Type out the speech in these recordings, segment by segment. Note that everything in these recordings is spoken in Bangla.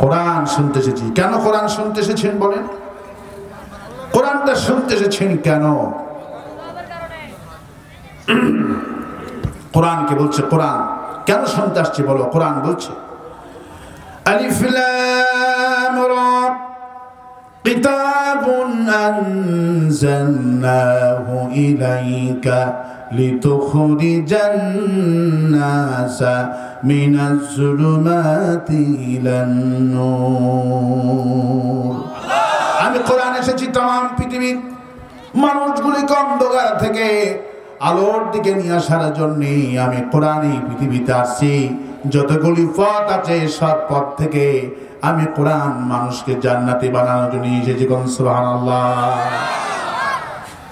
কোরআন শুনতে এসেছি। কেন কোরআন শুনতে এসেছেন বলেন? কোরআনটা শুনতে এসেছেন কেন? কোরআনকে বলছে কোরআন কেন শুনতে আসছি বলো? কোরআন বলছে আলিফ লাম রা কিতাবুন আনজালনাহু ইলাইকা লিতুখরিজান নাসা মিনাজ যুলুমাতি ইলান নূর। আমি কোরআন এসেছি तमाम পৃথিবীর মানুষগুলিকে অন্ধকার থেকে আলোর দিকে নিয়ে আসার জন্য। আমি কোরআনই পৃথিবীতে আসছি। যতগুলি পথ আছে সব পথ থেকে আমি কোরআন মানুষকে জান্নাতি বানানোর জন্য এসেছি। সুবহানাল্লাহ।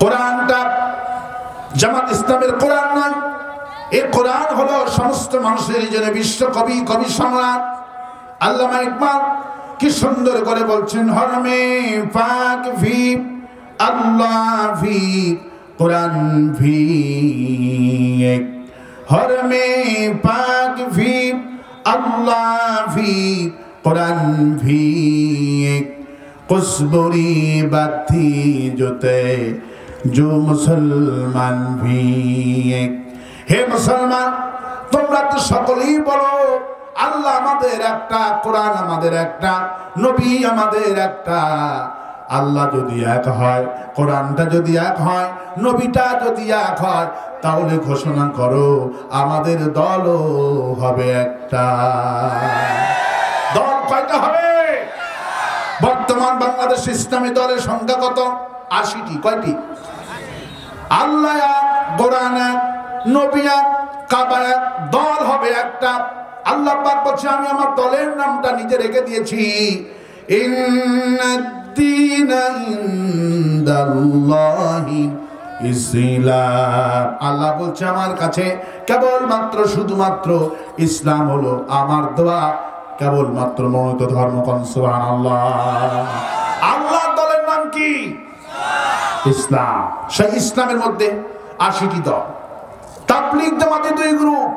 কোরআনটা জামাত ইসলামের কোরআন নয়, এই কোরআন হলো সমস্ত মানুষের জন্য বিশ্ব কবি, কবি সম্রাট আল্লামা ইকবাল কি সুন্দর করে বলছেন, হরমে পাক ভি আল্লাহ ভি कुरान भी एक, हर में पाक भी अल्लाह भी कुरान भी एक, कुस्बुरी बाती जोते जो मुसलमान भी एक। हे मुसलमान তোমরা তো সকলেই বলো আল্লাহ আমাদের একটা, কোরআন আমাদের একটা, নবী আমাদের একটা। আল্লাহ যদি এক হয়, কোরআনটা যদি এক হয়, নবীটা যদি এক হয়, তাহলে ঘোষণা করো আমাদের দলও হবে একটা। দল কয়টা হবে? বর্তমান বাংলাদেশ ইসলামী দলের সংখ্যা কত? ৮০টি। কয়টি? আল্লাহ এক, কোরআন এক, নবী এক, কাবা এক, দল হবে একটা। আল্লাহ পাক বলছে আমি আমার দলের নামটা নিজে রেখে দিয়েছি, ইসলাম। আল্লাহ বলছে আমার কাছে কেবলমাত্র শুধুমাত্র ইসলাম হলো আমার দোয়া, কেবলমাত্র মনোনীত ধর্ম। সুবহানাল্লাহ। আল্লাহর দলের নাম কি? ইসলাম। সেই ইসলামের মধ্যে ৮০টি দল। তাবলীগ জামাতে ২ গ্রুপ,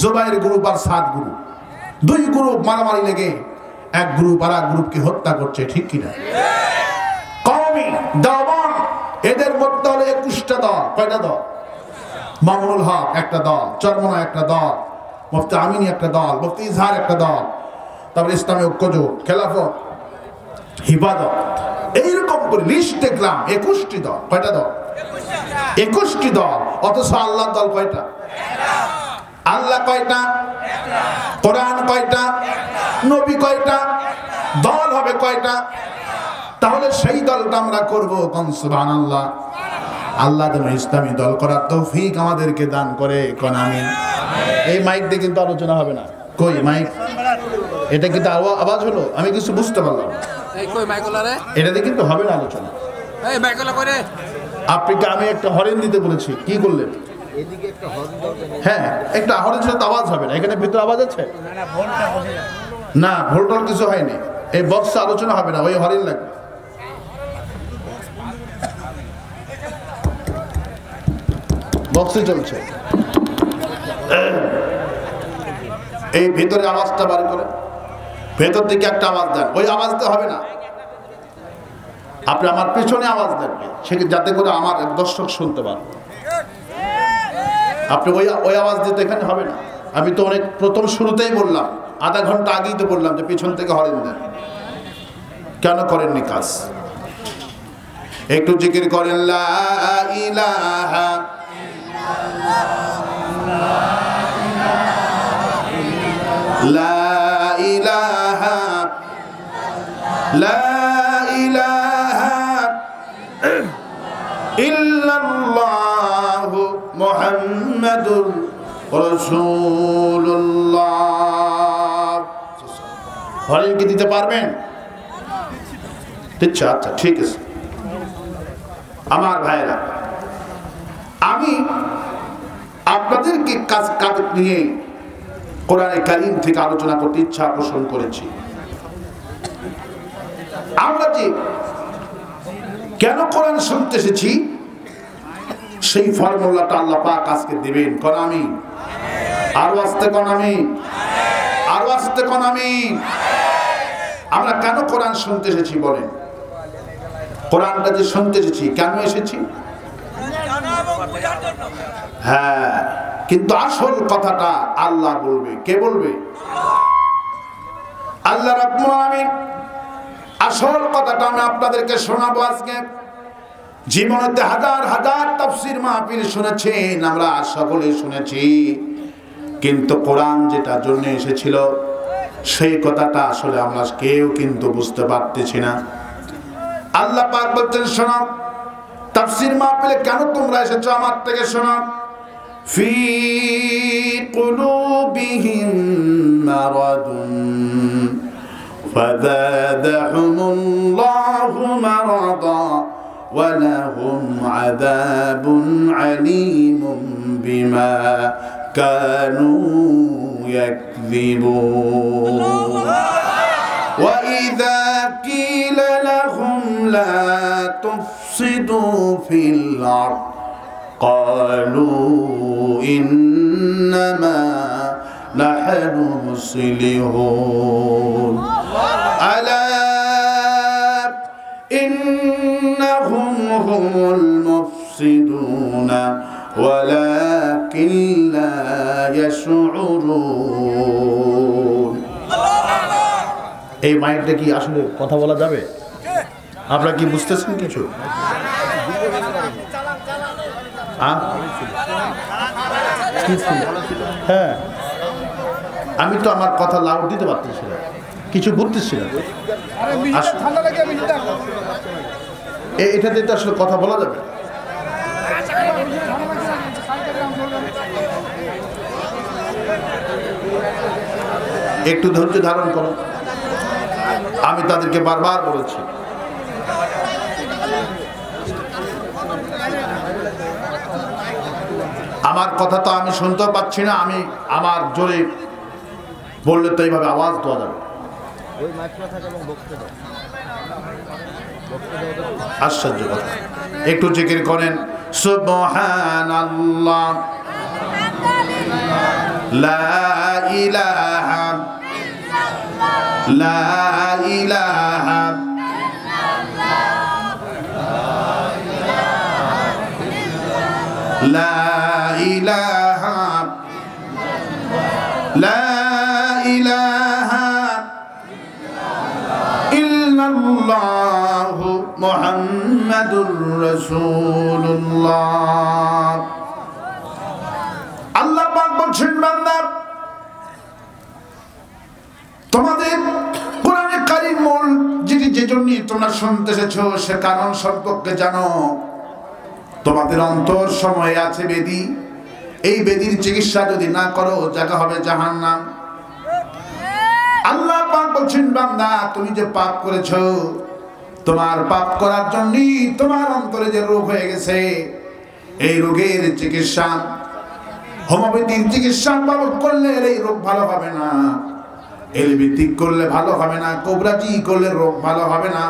জুবাইর গ্রুপ আর সাদ গ্রুপ। ২ গ্রুপ মারামারি লেগে এক গ্রুপ আর এক গ্রুপকে হত্যা করছে, ঠিক কিনা? কওমি দেওবন্দ এদের মধ্যে হলো ২১টা দল। কয়টা দল? মামুনুল হক একটা দল, চরমনা একটা দল, মুফতি আমিনী একটা দল, মুফতি ইজহার একটা দল, তারপরে ইসলামী ঐক্যজোট, খেলাফত, হিফাজত, এইরকম করে লিস্ট দেখলাম ২১টি দল। কয়টা দল? ২১টি দল। অথচ আল্লাহর দল কয়টা? আল্লাহ কয়টা? কোরআন কয়টা? নবী কয়টা? দল হবে কয়টা? তাহলে সেই দলটা আমরা করব। সুবহানাল্লাহ। আল্লাহ যেন ইসলামী দল করার তৌফিক আমাদেরকে দান করে। কোন আমিন। এই মাইক দিয়ে কিন্তু আলোচনা হবে না। কই মাইক? এটা কিন্তু আওয়াজ হলো, আমি কিছু বুঝতে পারলাম। এই কই মাইক হলারে? এটা দিয়ে কিন্তু হবে না আলোচনা। এই মাইক হলা করে আপনাকে আমি একটা হরেন দিতে বলেছি, কি করলেন? এদিকে একটা হরেন দাও। হ্যাঁ, একটা হরেন ছাড়া আওয়াজ হবে না। এখানে ভিতরে আওয়াজ আছে না? ভোল্টল কিছু হয়নি। এই বক্সে আলোচনা হবে না, ওই হরেন লাগবে। বক্সে চলছে। এই ভিতরে আওয়াজটা বার করে ভেতর দিকে একটা আওয়াজ দেন। ওই আওয়াজটা হবে না, আপনি আমার পেছনে আওয়াজ দেন, যাতে করে আমার দর্শক শুনতে পারে। আপনি ওই আওয়াজ দিতে এখানে হবে না। আমি তো অনেক প্রথম শুরুতেই বললাম, আধা ঘন্টা আগেই তো বললাম যে পিছন থেকে হরেন দেন। কেন করেননি কাজ? একটু জিকির করেন, লা ইলাহা লা ইলাহা লা ইলাহা ইল্লাল্লাহু মুহাম্মাদুর রাসূলুল্লাহ। হরেন কি দিতে পারবেন? আচ্ছা আচ্ছা, ঠিক আছে। আমার ভাইরা, আমি আপনাদেরকে কাজ নিয়ে কোরআনে কারীম থেকে আলোচনা করতে ইচ্ছা পোষণ করেছি। আমরা যে কেন কোরআন শুনতে এসেছি সেই ফর্মুলাটা আল্লাহ পাক আজকে দিবেন। কোন আমিন। আরো আস্তে কোন আমিন। আরো আস্তে কোন আমিন। আমরা কেন কোরআন শুনতে এসেছি বলেন? কোরআনটা যে শুনতে এসেছি কেন এসেছি? হ্যাঁ, কিন্তু আসল কথাটা আল্লাহ বলবে। কে বলবে? আল্লাহ রাব্বুল আলামিন। আসল কথাটা আমি আপনাদেরকে শোনাবো আজকে। জীবনেতে হাজার হাজার তাফসীর মাহফিল শুনেছেন, আমরা সকলে শুনেছি, কিন্তু কোরআন যেটা জন্য এসেছিল সেই কথাটা আসলে আমরা কেউ কিন্তু বুঝতে পারতেছি না। আল্লাহ পাক বলছেন, শোনো তাফসীর মাহফিলে কেন তোমরা এসেছো আমার থেকে শোনো। ফি কুলুবিহিম মারাদুন ফাযাদাহুমুল্লাহু মারাদা ওয়া লাহুম আযাবুন আলীমুম বিমা কানু ইয়াকযিবুন। ওয়া ইযা কিলা লাহুম লা তুফসিদু ফিল আরদ قالوا إنما نحن مصلحون ألا إنهم هم المفسدون ولكن لا يشعرون। এই মাইকটা কি আসলে কথা বলা যাবে? আপনারা কি বুঝতেছেন কিছু? হ্যাঁ, আমি তো আমার কথা লাউড দিতে পারতেছি না, কিছু বুঝতেছি না। এটাতে তো আসলে কথা বলা যাবে। একটু ধৈর্য ধারণ করো, আমি তাদেরকে বারবার বলেছি। আমার কথা তো আমি শুনতেও পাচ্ছি না, আমি আমার জোরে বললে তো এইভাবে আওয়াজ দেওয়া যাবে। আশ্চর্য কথা। একটু জিকির করেন সুবহানাল্লাহ, লা ইলাহা লা ইলাহা লা ইলাহা লা ইলাহা ইল্লাল্লাহু মুহাম্মাদুর রাসূলুল্লাহ। আল্লাহ পাক বলছেন, বান্দা তোমাদের কোরআনে কারীম যে জন্য তোমরা শুনতে এসেছো সে কারণ সম্পর্কে জানো। তোমাদের অন্তর সময়ে আছে বেদী, এই বেদীর চিকিৎসা যদি না করো জায়গা হবে জাহান্নাম। আল্লাহ পাক বলছেন, বান্দা তুমি যে পাপ করেছো, তোমার পাপ করার জন্য তোমার অন্তরে যে রোগ হয়ে গেছে, এই রোগের চিকিৎসা হোমিওপ্যাথির চিকিৎসা করলে এই রোগ ভালো হবে না, এলোপ্যাথিক করলে ভালো হবে না, কোবরাজি করলে রোগ ভালো হবে না।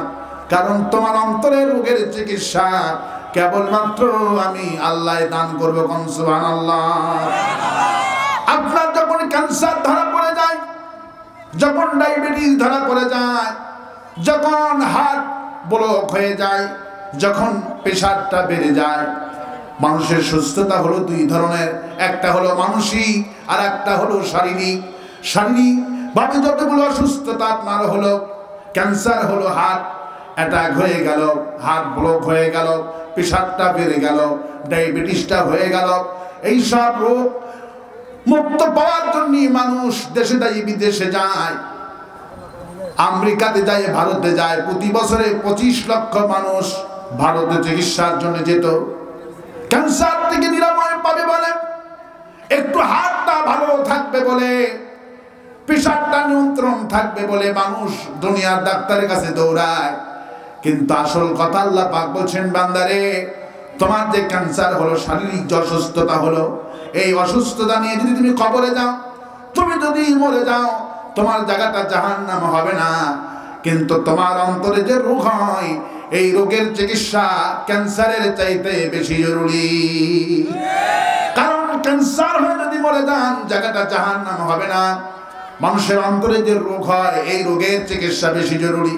কারণ তোমার অন্তরের রোগের চিকিৎসা কেবলমাত্র আমি আল্লাহ দান করবো। কোন সুবহানাল্লাহ। আপনার যখন ক্যান্সার ধরা পড়ে যায়, যখন ডায়াবেটিস ধরা পড়ে যায়, যখন হার্ট ব্লক হয়ে যায়, যখন প্রেশারটা বেড়ে যায়, মানুষের সুস্থতা হলো দুই ধরনের, একটা হলো মানসিক আর একটা হলো শারীরিক। শারীরিক ভাবে যতগুলো অসুস্থতা আপনার হলো, ক্যান্সার হলো হার্ট অ্যাটাক হয়ে গেল, হার্ট ব্লক হয়ে গেল, প্রেশারটা বেড়ে গেল, ডায়াবেটিসটা হয়ে গেল, এই সব রোগ মুক্ত পাওয়ার জন্য মানুষ দেশে যায় বিদেশে যায়, আমেরিকাতে যায়, ভারতে যায়। প্রতি বছরে 25 লক্ষ মানুষ ভারতে চিকিৎসার জন্য যেত। ক্যান্সার থেকে নিরাময় পাবে বলে, একটু হার্টটা ভালো থাকবে বলে, প্রেশারটা নিয়ন্ত্রণ থাকবে বলে মানুষ দুনিয়ার ডাক্তারের কাছে দৌড়ায়। কিন্তু আসল কথা আল্লাহ পাক বলছেন, বান্দারে তোমার যে ক্যান্সার হলো, শারীরিক যে অসুস্থতা হলো, এই অসুস্থতা নিয়ে যদি তুমি কবরে যাও, তুমি যদি মরে যাও, তোমার জায়গাটা জাহান্নাম হবে না। কিন্তু তোমার অন্তরে যে রোগ হয়, এই রোগের চিকিৎসা ক্যান্সারের চাইতে বেশি জরুরি। কারণ ক্যান্সার হয়ে যদি মরে যান, জায়গাটা জাহান্নাম হবে না। মানুষের অন্তরে যে রোগ হয় এই রোগের চিকিৎসা বেশি জরুরি।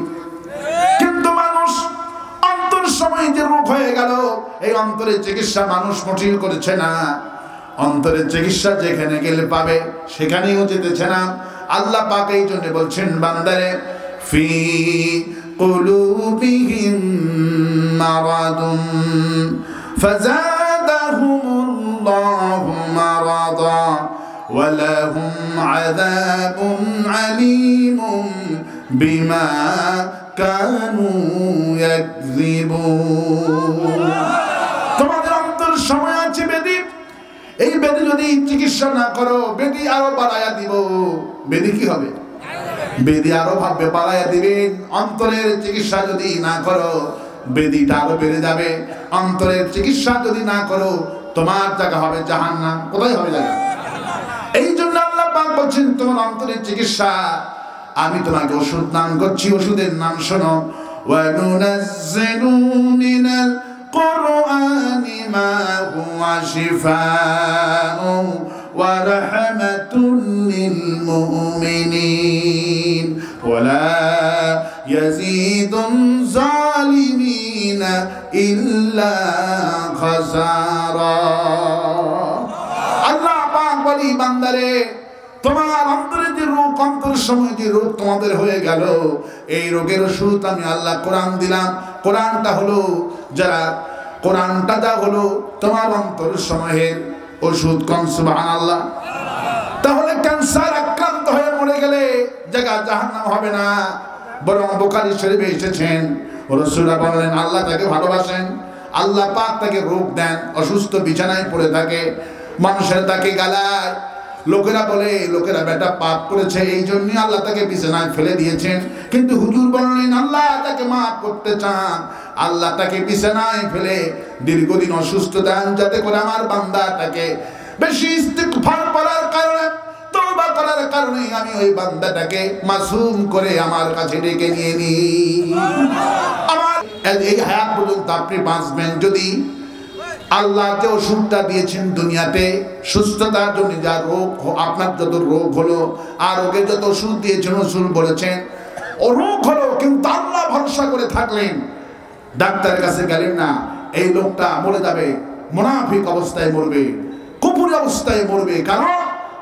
কিন্তু মানুষ অন্তর সময় যে রোগ হয়ে গেল এই অন্তরের চিকিৎসা মানুষ মোটেও করেছে না। অন্তরের চিকিৎসা যেখানে গেলে পাবে সেখানেও যেতেছে না। আল্লাহ পাক এই জন্য বলছেন বান্দারে ফি কুলুবিহিম মারাদুন ফাযাদাহুমুল্লাহু মারাদা ওয়ালাহুম আযাবুন আলীমুম বিমা কানু ইয়াকযিবুন। তোমাদের অন্তর সময় আছে বেদি, এই বেদি যদি চিকিৎসা না করো বেদি আরো বাড়ায়া দিব। বেদি কি হবে? বেদি আরো ভাববে বাড়ায়া দিবেন। অন্তরের চিকিৎসা যদি না করো বেদিটা আরো বেড়ে যাবে। অন্তরের চিকিৎসা যদি না করো তোমার জায়গা হবে জাহান্নাম। কোথায় হবে জায়গা? এই জন্য আল্লাহ পাক বলছেন তোমার অন্তরের চিকিৎসা আমি তোমাকে ওষুধ নাম করছি। ওষুধের নাম শোনো। ওয়ানুনাজ্জিলু মিনাল কুরআনি মা হুয়া শিফাউন ওয়া রাহমাতুল লিল মুমিনিন ওয়ালা ইয়াজিদুন যালিমিনা ইল্লা খাসারা। আল্লাহ পাক বলি বান্দারে তোমার অন্তরে যে রোগ, অন্তরের সময় যে রোগ তোমাদের হয়ে গেল এই রোগের ওষুধ আমি আল্লাহ কোরআন দিলাম। কোরআনটা হলো যারা কোরআনটা যা হলো তোমার অন্তরের সময়ের ওষুধ। কোন সুবহানাল্লাহ। তাহলে ক্যান্সার আক্রান্ত হয়ে মরে গেলে জায়গা জাহান্নাম হবে না, বরং বুখারী শরীফে এসেছেন রাসূলুল্লাহ বললেন আল্লাহ তাকে ভালোবাসেন, আল্লাহ পাক তাকে রোগ দেন, অসুস্থ বিছানায় পড়ে থাকে, মানুষের তাকে গালায়, লোকেরা বলে লোকেরা বেটা পাপ করেছে এই জন্যই আল্লাহ তাকে বিছানায় ফেলে দিয়েছেন। কিন্তু হুজুর বললেন আল্লাহ তাকে মাফ করতে চান, আল্লাহ তাকে বিছানায় ফেলে দীর্ঘদিন অসুস্থ দেন যাতে করে আমার বান্দাটাকে বেশি ইস্তিগফার করার কারণে, তওবা করার কারণে আমি ওই বান্দাটাকে মাসুম করে আমার কাছে ডেকে নিয়ে নিই। আমার এই হায়াত পর্যন্ত আপনি বাঁচবেন যদি আল্লাহ যে ওষুধটা দিয়েছেন দুনিয়াতে সুস্থতার জন্য, যা রোগ আপনার যত রোগ হলো আর রোগের যত ওষুধ দিয়েছেন ওষুধ বলেছেন ও রোগ হলো, কিন্তু আল্লাহ ভরসা করে থাকলেন, ডাক্তারের কাছে গেলেন না, এই লোকটা মরে যাবে, মুনাফিক অবস্থায় মরবে, কুফরি অবস্থায় মরবে, কারণ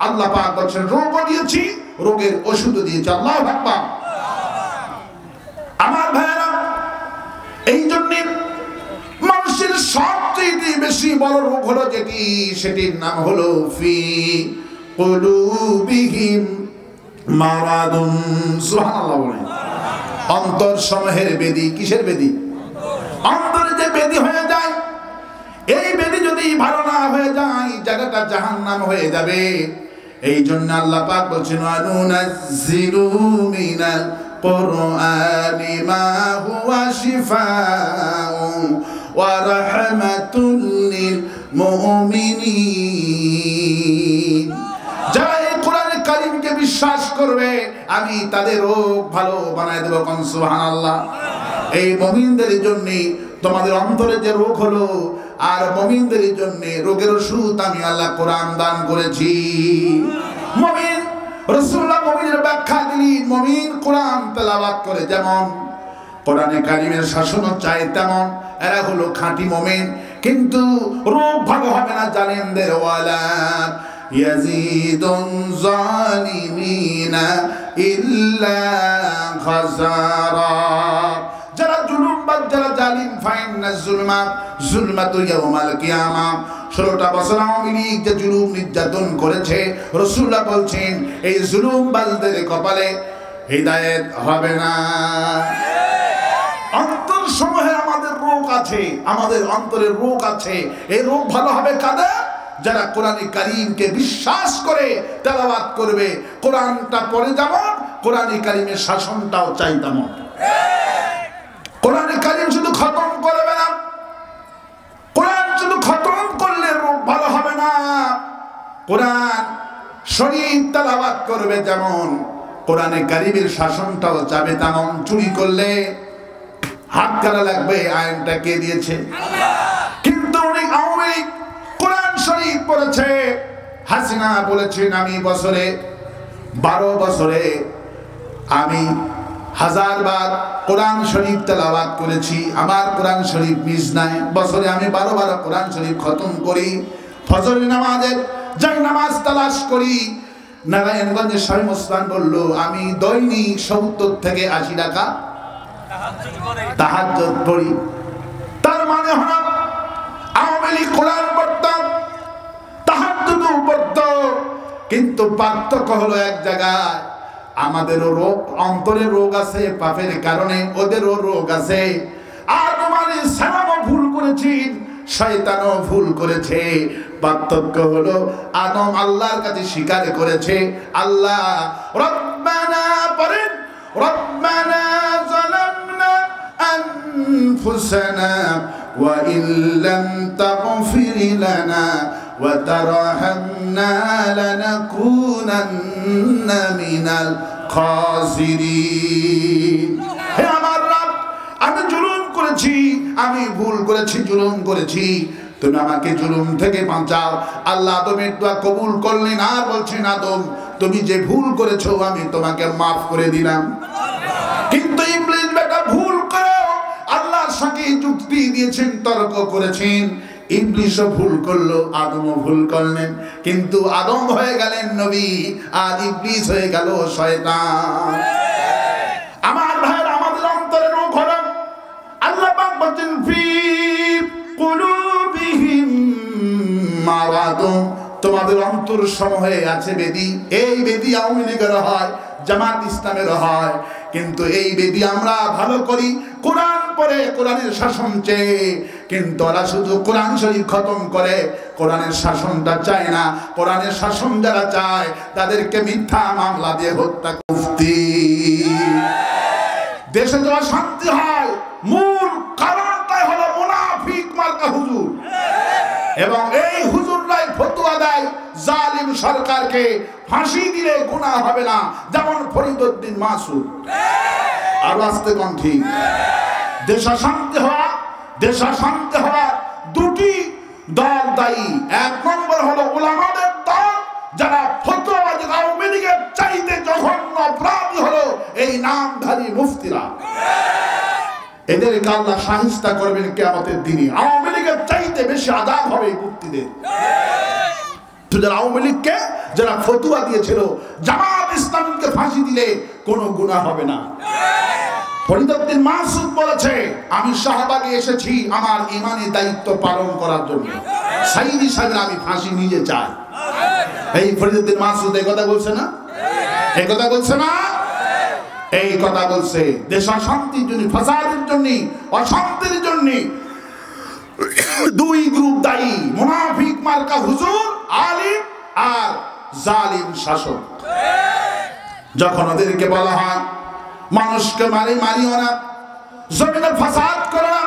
আল্লাহ পাক বলছেন রোগও দিয়েছি রোগের ওষুধও দিয়েছি। আল্লাহু আকবার। আমার ভাইয়েরা এই জন্য মানুষের সবচেয়ে বেশি বড় রোগ হলো যেটি, সেটির নাম হলো ফি কুলুবিহিম মারাদুন। সুবহানাল্লাহ বলেন। অন্তর সমূহের বেদি। কিসের বেদি? অন্তরে যে বেদি হয়ে যায় এই বেদি যদি ভালো না হয়ে যায় জায়গাটা জাহান্নাম হয়ে যাবে। এই জন্য আল্লাহ পাক বলছেন ওয়ানুনাজ্জিলু মিনাল কুরআনি মা হুয়া শিফাউন ওয়া রাহমাতুল লিল মুমিনিন। যারা এই কোরআন কারীমকে বিশ্বাস করবে আমি তাদের রোগ ভালো বানায় দেব। কোন সুবহানাল্লাহ। এই মুমিনদের জন্য তোমাদের অন্তরে যে রোগ হলো আর মুমিনদের জন্য রোগের ওষুধ আমি আল্লাহ কোরআন দান করেছি। মুমিন রাসূলুল্লাহ মুমিনের ব্যাখ্যা দিলেন, মুমিন কোরআন তেলাওয়াত করে যেমন কোরআনে কারীমের শাসন চায় তেমন এরা হলো খাঁটি মুমিন। কিন্তু রোগ ভালো হবে না জালেমদের। ওয়ালা ইয়াজিদুন যালিমিনা ইল্লা খাসারা। যারা জুলুমবাজ, যারা জালিম, ফাইন্নাজ যুলমাতু ইয়াউমাল কিয়ামা। 16টা বছর আওয়ামী লীগ যে জুলুম নির্যাতন করেছে রাসূলুল্লাহ বলছেন এই জুলুমবাজদের কপালে হিদায়াত হবে না। অন্তর সমূহে আমাদের রোগ আছে, আমাদের অন্তরের রোগ আছে। এই রোগ ভালো হবে কাদের? যারা কোরআনে কারীমকে বিশ্বাস করে তেলাওয়াত করবে। কোরআনটা পড়ে যেমন কোরআনে কারীমের শাসনটাও চাই তেমন। কোরআনে কারীম শুধু খতম করবে না, কোরআন শুধু খতম করলে রোগ ভালো হবে না। কোরআন শরীফ তেলাওয়াত করবে যেমন কোরআনে কারীমের শাসনটাও চাবে তেমন। চুরি করলে হাত কাটা লাগবে, আইনটা কে দিয়েছে? কিন্তু অনেক আওয়ামী লীগ কোরআন শরীফ পড়েছে। হাসিনা বলেছেন আমি বছরে 12 বছরে আমি 1000 বার কোরআন শরীফ তেলাওয়াত করেছি। আমার কোরআন শরীফ মিস নাই। বছরে আমি 12 কোরআন শরীফ খতম করি। ফজরের নামাজের যাই নামাজ তালাশ করি। নারায়ণগঞ্জের শামীম ওসমান বলল, আমি দৈনিক 70 থেকে 80 টাকা তাহাজ্জুদ পড়ি। তার মানে হলো আওয়ামী লীগ কোরআন পড়তাম, তাহাজ্জুদও পড়ত, কিন্তু পার্থক্য হলো এক জায়গায়, আমাদেরও রোগ, অন্তরের রোগ আছে পাপের কারণে, ওদেরও রোগ আছে। আর তোমার সালামও ভুল করেছেন, শয়তানও ভুল করেছে। পার্থক্য হলো আদম আল্লাহর কাছে স্বীকার করেছে, আল্লাহ রব্বানা পড়েন, রব্বানা যালামনা আনফুসানা ওয়া ইল্লাম তাগফির লানা ওয়া তারহামনা লানাকুনান্না মিনাল খাসিরিন। হে আমার রব, আমি জুলুম করেছি, আমি ভুল করেছি, জুলুম করেছি, তুমি আমাকে জুলুম থেকে বাঁচাও। আল্লাহ আদমের দোয়া কবুল করলেন আর বলছেন, আদম তুমি যে ভুল করেছো আমি তোমাকে মাফ করে দিলাম। কিন্তু ইবলিস বেটা ভুল করে আল্লাহর সঙ্গে যুক্তি দিয়েছেন, তর্ক করেছেন। ইবলিসও ভুল করলো, আদমও ভুল করলেন, কিন্তু আদম হয়ে গেলেন নবী আর ইবলিস হয়ে গেল শয়তান। আমার ভাইয়ের, আমাদের অন্তরের রোগ হলো, আল্লাহ পাক বলেন ফি কুলুবিহিম মারাদুন, তোমাদের অন্তর সমূহে আছে বেদী। এই বেদী আওয়ামী লীগের হয়, জামাত ইসলামের হয়, কিন্তু এই বেদী আমরা ভালো করি কোরআন পড়ে, কোরআনের শাসন চেয়ে, কিন্তু ওরা শুধু কোরআন শরীফ খতম করে, কোরআনের শাসনটা চায় না। কোরআনের শাসন যারা চায় তাদেরকে মিথ্যা মামলা দিয়ে হত্যা করতে। দেশে যারা শান্তি হয় মূল কারণটাই হলো মুনাফিক মার্কা হুজুর, এবং এই হুজুররাই ফতোয়া দেয় জালিম সরকারকে ফাঁসি দিলে গুনাহ হবে না, যেমন ফরিদউদ্দিন মাসুদ। আর আস্তে কোন ঠিক, দেশে শান্তি হওয়া দুটি দল দায়ী। এক নম্বর হলো উলামাদের দল, যারা ফতোয়া দিয়ে আওয়ামী লীগের চাইতে জঘন্য অপরাধী হলো এই নামধারী মুফতিরা। এদেরকে আল্লাহ শাহিস্তা করবেন কিয়ামতের দিনে। আওয়ামী লীগের চাইতে বেশি আযাব হবে এই মুফতিদের। যারা আওয়ামী লীগকে যারা ফতোয়া দিয়েছিল জামাত ইসলামীকে ফাঁসি দিলে কোনো গুনাহ হবে না। ফরিদউদ্দিন মাসুদ বলেছে, আমি শাহবাগে এসেছি আমার ইমানি দায়িত্ব পালন করার জন্য, সাইদি সাহেবের আমি ফাঁসি নিজে চাই। এই ফরিদউদ্দিন মাসুদ এই কথা বলছে না? এই কথা বলছে না? এই কথা বলছে দেশ অশান্তির জন্য, ফাসাদের জন্য, অশান্তির জন্য দুই গ্রুপ দায়ী, মুনাফিক মার্কা হুজুর, আলিম আর জালিম শাসক। যখন ওদেরকে বলা হয় মানুষকে মারিও না, জমিনে ফাসাদ করো না,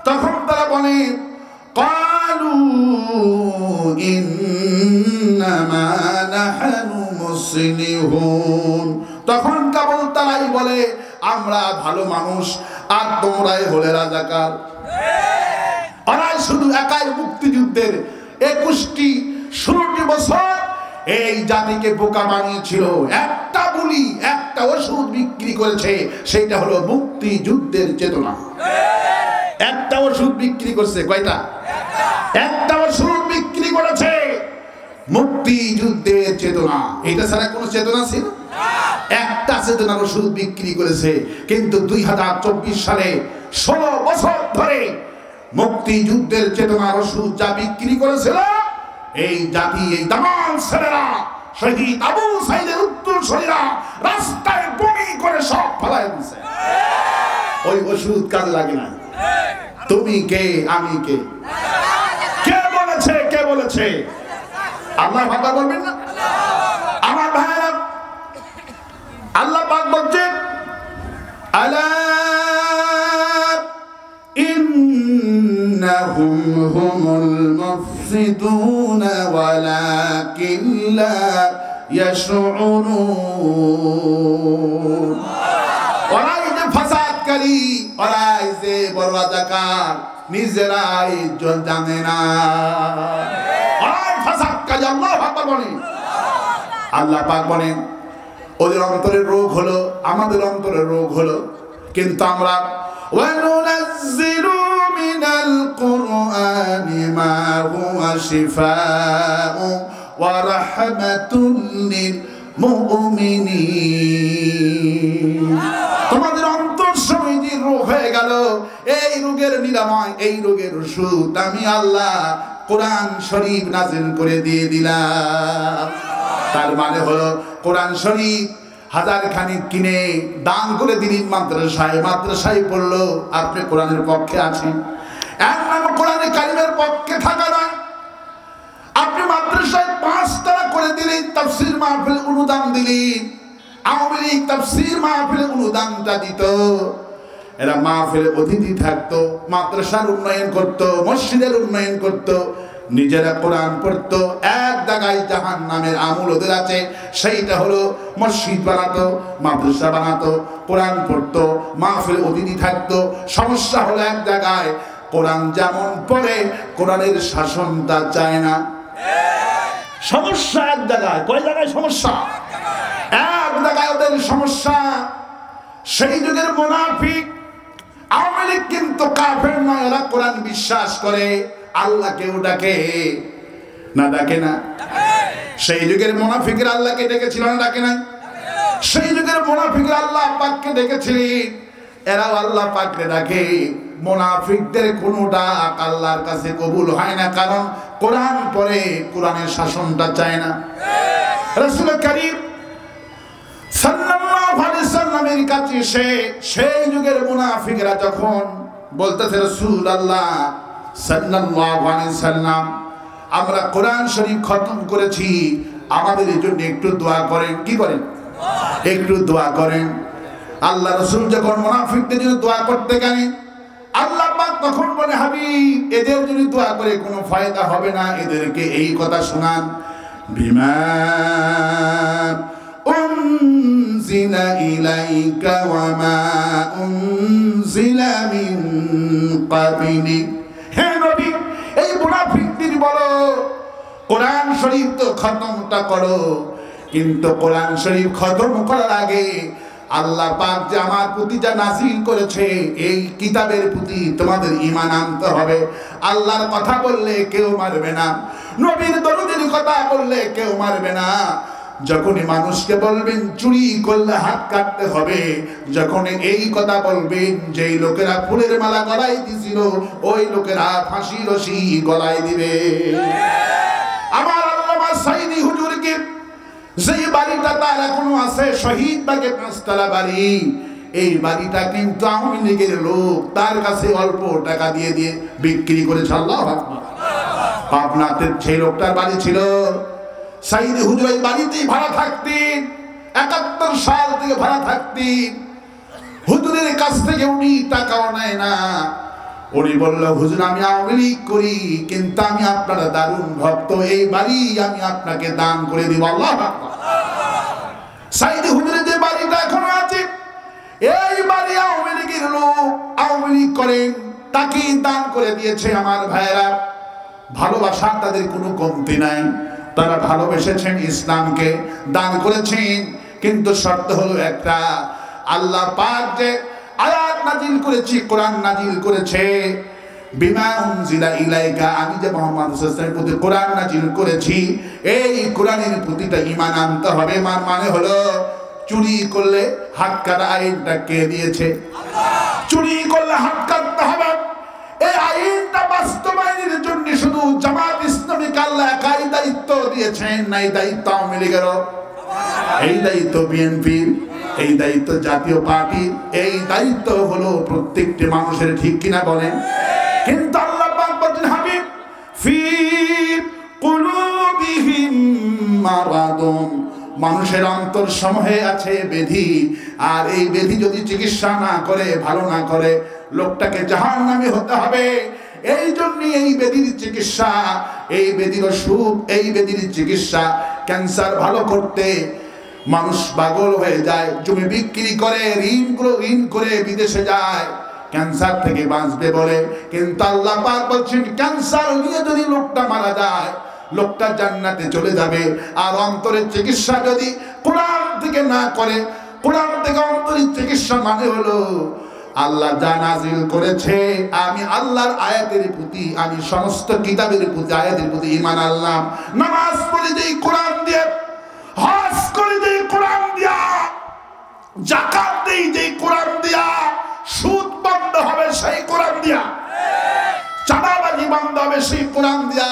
তখন তারা বলে ক্বালু ইন্নামা নাহনু মুসলিহুন। তখন কেবল তারাই বলে আমরা ভালো মানুষ আর তোমরাই হলে রাজাকার। ওরাই শুধু একাই মুক্তিযুদ্ধের 21টি 16টি বছর এই জাতিকে বোকা বানিয়েছিল। একটা বলি, একটা ওষুধ বিক্রি করেছে, সেটা হলো মুক্তিযুদ্ধের চেতনা। একটা ওষুধ বিক্রি করছে, কয়টা? একটা ওষুধ বিক্রি করেছে, মুক্তিযুদ্ধের চেতনা। এটা ছাড়া কোনো চেতনা ছিল? একটা চেতনার ওষুধ বিক্রি করেছে। কিন্তু 2024 সালে 16 বছর ধরে মুক্তিযুদ্ধের চেতনার ওষুধ যা বিক্রি করেছিল, এই জাতি, এই দামাল ছেলেরা, শহীদ আবু সাইদের উত্তরসূরিরা রাস্তায় বমি করে সব ফেলায় দিয়েছে। ওই ওষুধ কাজে লাগে না। তুমি কে, আমি কে? কে বলেছে? কে বলেছে? আল্লাহ পাক বলবেন না? আমার ভাইরা, আল্লাহ পাক বলছেন আলা ইন্নাহুম হুমুল মুফসিদুনা ওয়ালাকিন লা ইয়াশউরুন। ওরাই যে ফাসাদকারী, ওরাই যে বড় রাজাকার, নিজেরাই জানে না। ওরাই ফাসাদকারী। আল্লাহ পাক বলেন, আল্লাহ পাক বলেন ওদের অন্তরের রোগ হলো, আমাদের অন্তরের রোগ হলো। কিন্তু আমরা ওয়ানুনাজ্জিলু মিনাল কুরআনি মা হুয়া শিফাউ ওয়া রাহমাতুল লিল মুমিনিন। তোমাদের অন্তর সময় যে রোগ হয়ে গেল, এই রোগের নিরাময়, এই রোগের ওষুধ আমি আল্লাহ কোরআন শরীফ নাযিল করে দিয়ে দিলাম। তার মানে হলো কোরআন শরীফ হাজার খানিক কিনে দান করে দিলেন মাদ্রাসায়, মাদ্রাসায় পড়লো, আপনি কোরআনের পক্ষে আছেন। এর নাম কোরআনে কারিমের পক্ষে থাকা নয়। আপনি মাদ্রাসায় 5 টাকা করে দিলেন, তাফসীর মাহফিল অনুদান দিলেন। আওয়ামী লীগ তাফসীর মাহফিলে অনুদানটা দিত, এরা মাহফিলে অতিথি থাকতো, মাদ্রাসার উন্নয়ন করত, মসজিদের উন্নয়ন করত, নিজেরা কোরআন পড়তো। এক জায়গায় জাহান্নামের আমল ওদের আছে, সেইটা হলো মসজিদ বানাতো, মাদ্রাসা বানাতো, কোরআন পড়তো, মাহফিলে অতিথি থাকতো। সমস্যা হলো এক জায়গায়, কোরআন যেমন পড়ে কোরআনের শাসনটা চায় না। সমস্যা এক জায়গায়, কয় জায়গায় সমস্যা? এক জায়গায় ওদের সমস্যা। সেই যুগের মুনাফিক আওয়ামী লীগ কিন্তু কাফের নয়, ওরা কোরআন বিশ্বাস করে, আল্লাহকেও ডাকে না, ডাকে না? সেই যুগের মুনাফিকরা আল্লাহকে ডেকেছিল না, ডাকে না? সেই যুগের মুনাফিকরা আল্লাহ পাককে ডেকেছিলেন, এরাও আল্লাহ পাককে ডাকে। মুনাফিকদের কোনো ডাক আল্লাহর কাছে কবুল হয় না, কারণ কোরআন পড়ে, কোরআনের শাসনটা চায় না। রাসূল কারীম সাল্লাল্লাহু আলাইহি সাল্লামের কাছে সেই যুগের মুনাফিকরা যখন বলতেছে, রাসূলুল্লাহ সাল্লাল্লাহু আলাইহি সাল্লাম, আমরা কোরআন শরীফ খতম করেছি, আমাদের জন্য একটু দোয়া করেন। কি করেন? একটু দোয়া করেন। আল্লাহ রাসূল যখন মুনাফিকদের জন্য দোয়া করতে গেলেন, আল্লাহ পাক তখন বলে, হাবিব এদের জন্য দোয়া করে কোনো ফায়দা হবে না, এদেরকে এই কথা শোনান, বিমা উনজিলা ইলাইকা ওয়া মা উনজিলা মিন ক্বাবলিক। হে নবী, এই মুনাফিকদের বলো কোরআন শরীফ তো খতমটা করো, কিন্তু কোরআন শরীফ খতম করার আগে আল্লাহ পাক যে আমার প্রতি যা নাযিল করেছে, এই কিতাবের প্রতি তোমাদের ঈমান আনতে হবে। আল্লাহর কথা বললে কেউ মারবে না, নবীর দরুদের কথা বললে কেউ মারবে না। যখনই মানুষকে বলবেন চুরি করলে হাত কাটতে হবে, যখন এই কথা বলবেন যেই লোকেরা ফুলের মালা গলায় দিছিল, ওই লোকেরা ফাঁসি রশি গলায় দিবে। আমার আল্লামা সাইদি হুজুরকে যেই বাড়িটা তার এখনো আছে, শহীদ বাগে 5 তলা বাড়ি, এই বাড়িটা কিন্তু আওয়ামী লীগের লোক তার কাছে অল্প টাকা দিয়ে দিয়ে বিক্রি করেছে। আল্লাহু আকবার। পাবনাতে সেই লোকটার বাড়ি ছিল, সাইদি হুজুর এই বাড়িতেই ভাড়া থাকতেন, 71 সাল থেকে ভাড়া থাকতেন। হুজুরের কাছ থেকে উনি টাকাও নেয় না। উনি বলল, হুজুর আমি আওয়ামী লীগ করি, কিন্তু আমি আপনার দারুণ ভক্ত, এই বাড়ি আমি আপনাকে দান করে দিব। আল্লাহু আকবার। সাইদি হুজুরের যে বাড়িটা এখনো আছে, এই বাড়ি আওয়ামী লীগের লোক আওয়ামী লীগ করেন, তাকে দান করে দিয়েছে। আমার ভাইয়েরা, ভালোবাসা তাদের কোনো কমতি নাই, তারা ভালোবেসেছেন ইসলামকে, দান করেছেন। কিন্তু শর্ত হলো একটা, আল্লাহ পাক যে আয়াত নাজিল করেছি, কোরআন নাজিল করেছে, বিমা উনজিলা ইলাইকা, আমি যে মুহাম্মদ সাল্লাল্লাহু আলাইহি ওয়াসাল্লামের প্রতি কোরআন নাজিল করেছি, এই কোরআনের প্রতিটা ঈমান আনতে হবে। মানে হলো চুরি করলে হাত কাটা আইনটা কে দিয়েছে? চুরি করলে হাত কাটতে হবে। এই আইনটা বাস্তবায়নের জন্য শুধু জামাত ইসলামীকে আল্লাহ একাই দায়িত্ব দিয়েছেন, না এই দায়িত্ব আওয়ামী লীগেরও, এই দায়িত্ব বিএনপির, এই দায়িত্ব জাতীয় পার্টির, এই দায়িত্ব হলো প্রত্যেকটি মানুষের। ঠিক কিনা বলেন? কিন্তু আল্লাহ পাক বলেন, হাবিব ফি কুলুবিহিম মারাদুন, মানুষের অন্তর সমূহে আছে ব্যাধি, আর এই ব্যাধি যদি চিকিৎসা না করে, ভালো না করে, লোকটাকে জাহান্নামী হতে হবে। এই জন্য এই ব্যাধির চিকিৎসা, এই ব্যাধির ওষুধ, এই ব্যাধির চিকিৎসা, ক্যান্সার ভালো করতে মানুষ পাগল হয়ে যায়, জমি বিক্রি করে, ঋণ করে বিদেশে যায় ক্যান্সার থেকে বাঁচবে বলে। কিন্তু আল্লাহ পাক বলছেন, ক্যান্সার নিয়ে যদি লোকটা মারা যায়, লোকটা জান্নাতে চলে যাবে। আর অন্তরের চিকিৎসা যদি কোরআন থেকে না করে, কোরআন থেকে অন্তরীণ চিকিৎসা মানে হলো আল্লাহ যা নাজিল করেছে, আমি আল্লাহর আয়াতের প্রতি, আমি সমস্ত কিতাবের প্রতি, আয়াতের প্রতি ঈমান আনলাম। নামাজ পড়ে দেই কোরআন দিয়ে, হজ করে দেই কোরআন দিয়া, যাকাত দেই যেই কোরআন দিয়া, সুদ বন্ধ হবে সেই কোরআন দিয়া, চাঁদাবাজি বন্ধ হবে সেই কোরআন দিয়া,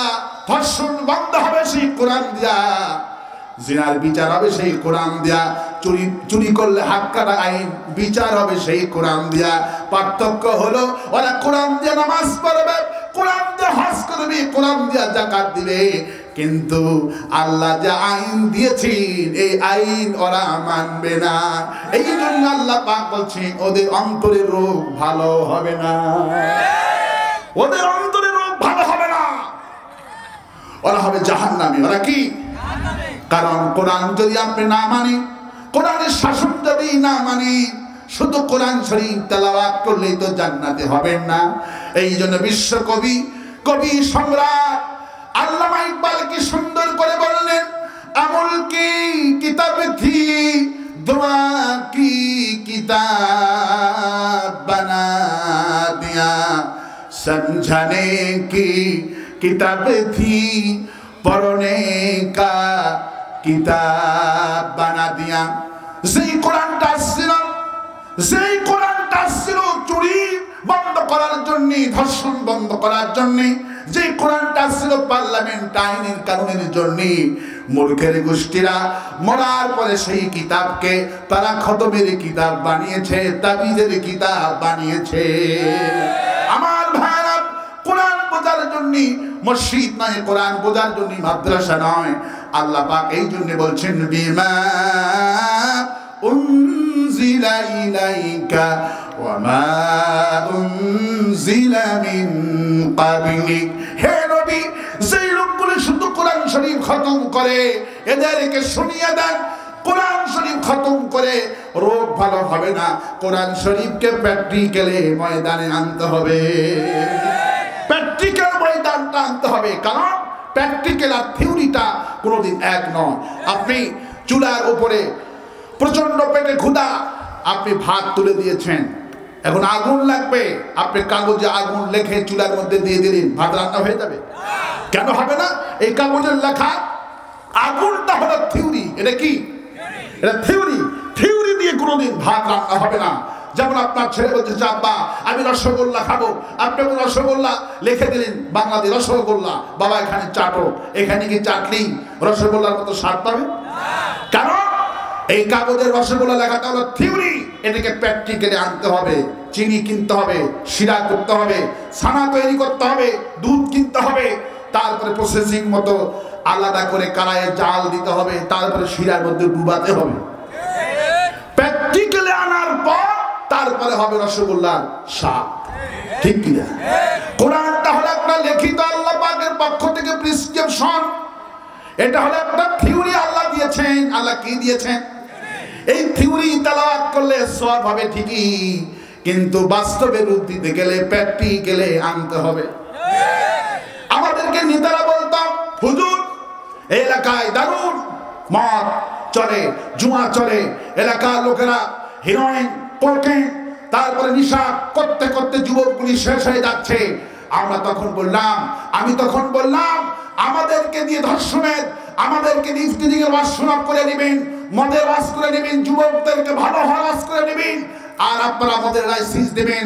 ধর্ষণ বন্ধ হবে সেই কোরআন দিয়া, জিনার বিচার হবে সেই কোরআন দিয়া, চুরি করলে হাত কাটা আইন বিচার হবে সেই কোরআন দিয়া। পার্থক্য হলো ওরা কোরআন দিয়ে নামাজ পড়বে, কোরআন দিয়ে হজ করবে, কোরআন দিয়ে যাকাত দিবে, কিন্তু আল্লাহ যে আইন দিয়েছেন এই আইন ওরা মানবে না। এই জন্য আল্লাহ পাক বলছেন ওদের অন্তরের রোগ ভালো হবে না, ওদের অন্তরের রোগ ভালো হবে না, ওরা হবে জাহান্নামী। ওরা কি? কারণ কোরআন যদি আপনি না মানেন, কোরআনের শাসন যদি না মানি, শুধু কোরআন শরীফ তেলাওয়াত করলেই তো জান্নাতে হবেন না। এই জন্য বিশ্বকবি, কবি সম্রাট আল্লামা ইকবাল কি সুন্দর করে বললেন, আমল কি কিতাব থি দুआ की किताब बना दिया, समझाने की किताब थी पढ़ने का किताब बना दिया। যেই কোরআনটা ছিল, যেই কোরআনটা ছিল চুরি বন্ধ করার জন্য, ধর্ষণ বন্ধ করার জন্য, যে কোরআনটা ছিল পার্লামেন্ট আইনের কানুনের জন্য, মূর্খের গোষ্ঠীরা মরার পরে সেই কিতাবকে তারা খতমের কিতাব বানিয়েছে, তাবিজের কিতাব বানিয়েছে। আমার ভাইরা, কোরআন বোঝার জন্য মসজিদ নয়, কোরআন বোঝার জন্য মাদ্রাসা নয়। আল্লাহ পাক এই জন্য বলছেন বিমা উনজিলা ইলাইকা ওয়া মা উনজিলা মিন ক্বাবলিক। হে নবী, যেই লোকগুলো শুধু কোরআন শরীফ খতম করে এদেরকে শুনিয়ে দেন, কোরআন শরীফ খতম করে রোগ ভালো হবে না, কোরআন শরীফকে প্র্যাকটিক্যালে ময়দানে আনতে হবে, প্র্যাকটিক্যাল ময়দানটা আনতে হবে। কারণ প্র্যাকটিক্যাল আর থিওরিটা কোনোদিন এক নয়। আপনি চুলার উপরে প্রচন্ড পেটে ক্ষুধা, আপনি ভাত তুলে দিয়েছেন, এখন আগুন লাগবে, আপনি কাগজে আগুন লিখে চুলার মধ্যে দিয়ে দিলেন, ভাত রান্না হয়ে যাবে? কেন হবে না? এই কাগজের লেখা আগুনটা হলো থিওরি। এটা কি? এটা থিওরি। থিওরি দিয়ে কোনোদিন ভাত রান্না হবে না। যেমন আপনার ছেলে বলছে আব্বা আমি রসগোল্লা খাবো, আপনি রসগোল্লা লিখে দিলেন বাংলাদেশ রসগোল্লা, বাবা এখানে চাটো, এখানে কি চাটলেই রসগোল্লার মতো স্বাদ পাবে? কারণ এই কাগজের রসগোল্লা লেখাটা হলো থিওরি, এটাকে প্র্যাকটিক্যালি আনতে হবে। চিনি কিনতে হবে, শিরা করতে হবে, ছানা তৈরি করতে হবে, দুধ কিনতে হবে, তারপরে প্রসেসিং মতো আলাদা করে কড়াইয়ে জাল দিতে হবে, তারপরে শিরার মধ্যে ডুবাতে হবে। প্র্যাকটিক্যালি আনার পর তারপরে হবে রসগোল্লার স্বাদ। ঠিক কিনা? কোরআনটা হলো একটা লিখিত আল্লাহ পাকের পক্ষ থেকে প্রেসক্রিপশন। এটা হলো একটা থিওরি আল্লাহ দিয়েছেন। আল্লাহ কি দিয়েছেন? এই থিওরি তেলাওয়াত করলে সওয়াব হবে ঠিকই, কিন্তু বাস্তবে রূপ দিতে গেলে প্র্যাকটিক্যালে আনতে হবে। আমাদেরকে নেতারা বলতাম হুজুর এই এলাকায় দারুণ মদ চলে, জুয়া চলে, এলাকার লোকেরা হিরোইন, কোকেন, তারপরে নেশা করতে করতে যুবকগুলি শেষ হয়ে যাচ্ছে। আমরা তখন বললাম, আমি তখন বললাম আমাদেরকে দিয়ে ধর্ষণের, আমাদেরকে দিয়ে ইফতিজিংয়ের ওয়াজ শোনা করে নেবেন, মদের ওয়াজ করে নেবেন, যুবকদেরকে ভালো হওয়ার ওয়াজ করে নেবেন, আর আপনারা মদের লাইসেন্স দেবেন।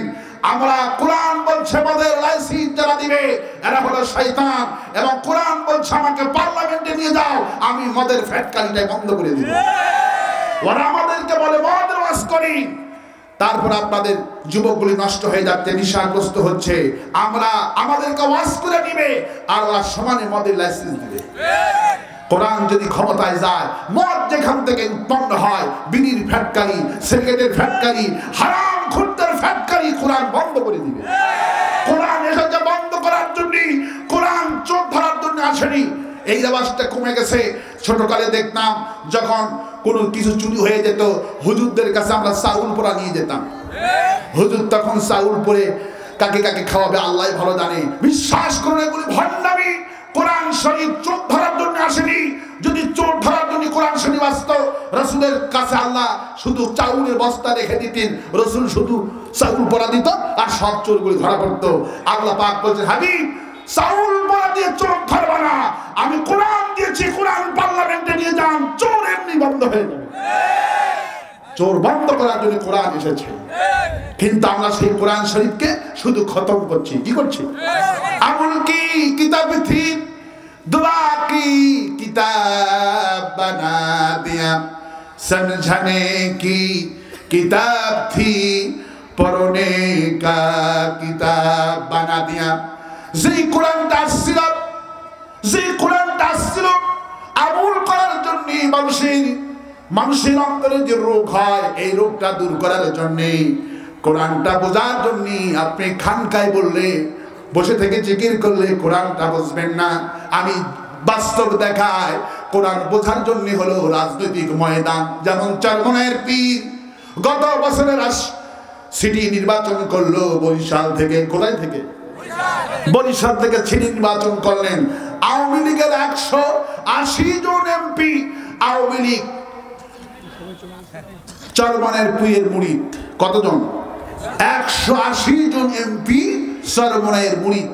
আমরা কোরআন বলছে মদের লাইসেন্স যারা দিবে এরা হলো শয়তান, এবং কোরআন বলছে আমাকে পার্লামেন্টে নিয়ে যাও, আমি মদের ফ্যাক্টরিটাই বন্ধ করে দিব। ওরা আমাদেরকে বলে মদের ওয়াজ করি, তারপর আপনাদের যুবকগুলি নষ্ট হয়ে যাচ্ছে, নেশাগ্রস্ত হচ্ছে। আমরা আমাদেরকে ওয়াজ করে দিবে আর ওরা সমানে মদের লাইসেন্স দিবে। কোরআন যদি ক্ষমতায় যায়, মদ যেখান থেকে উৎপন্ন হয়, বিড়ির ফ্যাক্টরি, সিগারেটের ফ্যাক্টরি, হারাম খুরদের ফ্যাক্টরি কোরআন বন্ধ করে দিবে। কোরআন এসেছে বন্ধ করার জন্য, কোরআন চোখ ধরার জন্য আসেনি। এই রেওয়াজটা কমে গেছে। ছোটকালে দেখতাম যখন কোনো কিছু চুরি হয়ে যেত, হুজুরদের কাছে আমরা চাউল পোড়া নিয়ে যেতাম। হুজুর তখন চাউল পরে কাকে কাকে খাওয়াবে আল্লাহ ভালো জানে। বিশ্বাস করুন এগুলি ভণ্ডামি। কোরআন শরীফ চোখ ধরার জন্য আসেনি। যদি চোখ ধরার জন্য কোরআন শরীফ ভালোবাসতো, রাসূলের কাছে আল্লাহ শুধু চাউলের বস্তা রেখে দিতেন, রাসূল শুধু চাউল পরা দিত আর সব চোরগুলি ধরা পড়তো। আল্লাহ পাক বলছেন, হাবিব চাউল পরা দিয়ে চোর ধরবা না, আমি কোরআন দিয়েছি, কোরআন পার্লামেন্টে নিয়ে যান, চোর এমনি বন্ধ হয়ে যাবে। চোর বন্ধ করার জন্য কোরআন এসেছে, কিন্তু আমরা সেই কোরআন শরীফকে শুধু খতম করছি। কি করছি? আমল কি কিতাব থি, दुआ की किताब बना दिया, समझने की किताब थी, पढ़ने का किताब बना दिया। যেই কোরআনটা ছিল, যেই কোরআনটা ছিল আমল করার জন্য, মানুষের অন্তরে যে রোগ হয় এই রোগটা দূর করার জন্য, কোরআনটা বোঝার জন্য আপনি খানকায় বললে, বসে থেকে জিকির করলে কোরআনটা বুঝবেন না। আমি বাস্তব দেখায়, কোরআন বোঝার জন্য হলো রাজনৈতিক ময়দান। যেমন চরমনায়ের পীর গত বছরের সিটি নির্বাচন করলো বরিশাল থেকে। কোথায় থেকে? বরিশাল থেকে সিটি নির্বাচন করলেন। আওয়ামী লীগের 180 জন এমপি, আওয়ামী লীগ চরমনায়ের পীরের মুরিদ কতজন? 180 জন এমপি চরমনায়ের মুরিদ,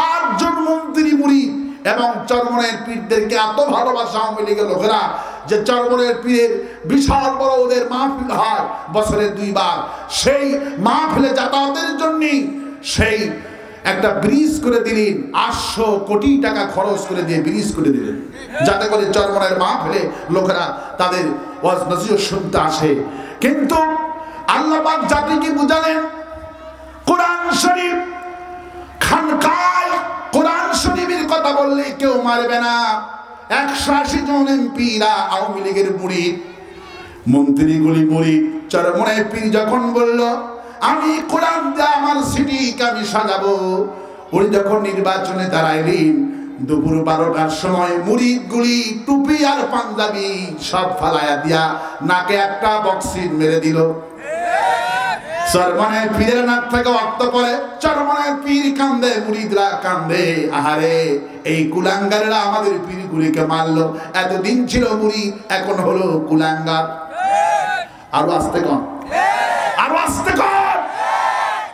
8 জন মন্ত্রী মুরিদ। এবং চরমনায়ের পীরদেরকে এত ভালোবাসা আওয়ামী লীগের লোকেরা যে চরমনায়ের পীরের বিশাল বড় ওদের মাহফিল হয় বছরে 2 বার। সেই মাহফিলে যাতায়াতের জন্য সেই একটা ব্রিজ করে দিলেন, 800 কোটি টাকা খরচ করে দিয়ে ব্রিজ করে দিলেন, যাতে করে চরমনায়ের মাহফিলে লোকেরা তাদের ওয়াজ নসিহত শুনতে আসে। কিন্তু আল্লাহ পাক জাতিকে বুঝালেন, কোরআন শরীফ খানকায় কোরআন শরীফের কথা বললে কেউ মারবে না। 180 জন এমপিরা আওয়ামী লীগের মুরিদ, মন্ত্রীগুলি মুরিদ। চরমনায়ের পীর যখন বলল আমি কোরআন দিয়ে আমার সিটিকে আমি সাজাবো, উনি যখন নির্বাচনে দাঁড়াইলেন দুপুর 12টার সময় মুরিদগুলি টুপি আর পাঞ্জাবি সব ফালাইয়া দিয়া নাকে একটা বক্সিং মেরে দিল। চরমনায়ের পীরের নাক থেকে রক্ত পড়ে, চরমনায়ের পীর কান্দে, মুরিদরা কান্দে, আহারে এই কুলাঙ্গারেরা আমাদের পীরগুলিকে মারলো। এতদিন ছিল মুরিদ, এখন হলো কুলাঙ্গার। আরো আসতে কন, আরো আসতে কন।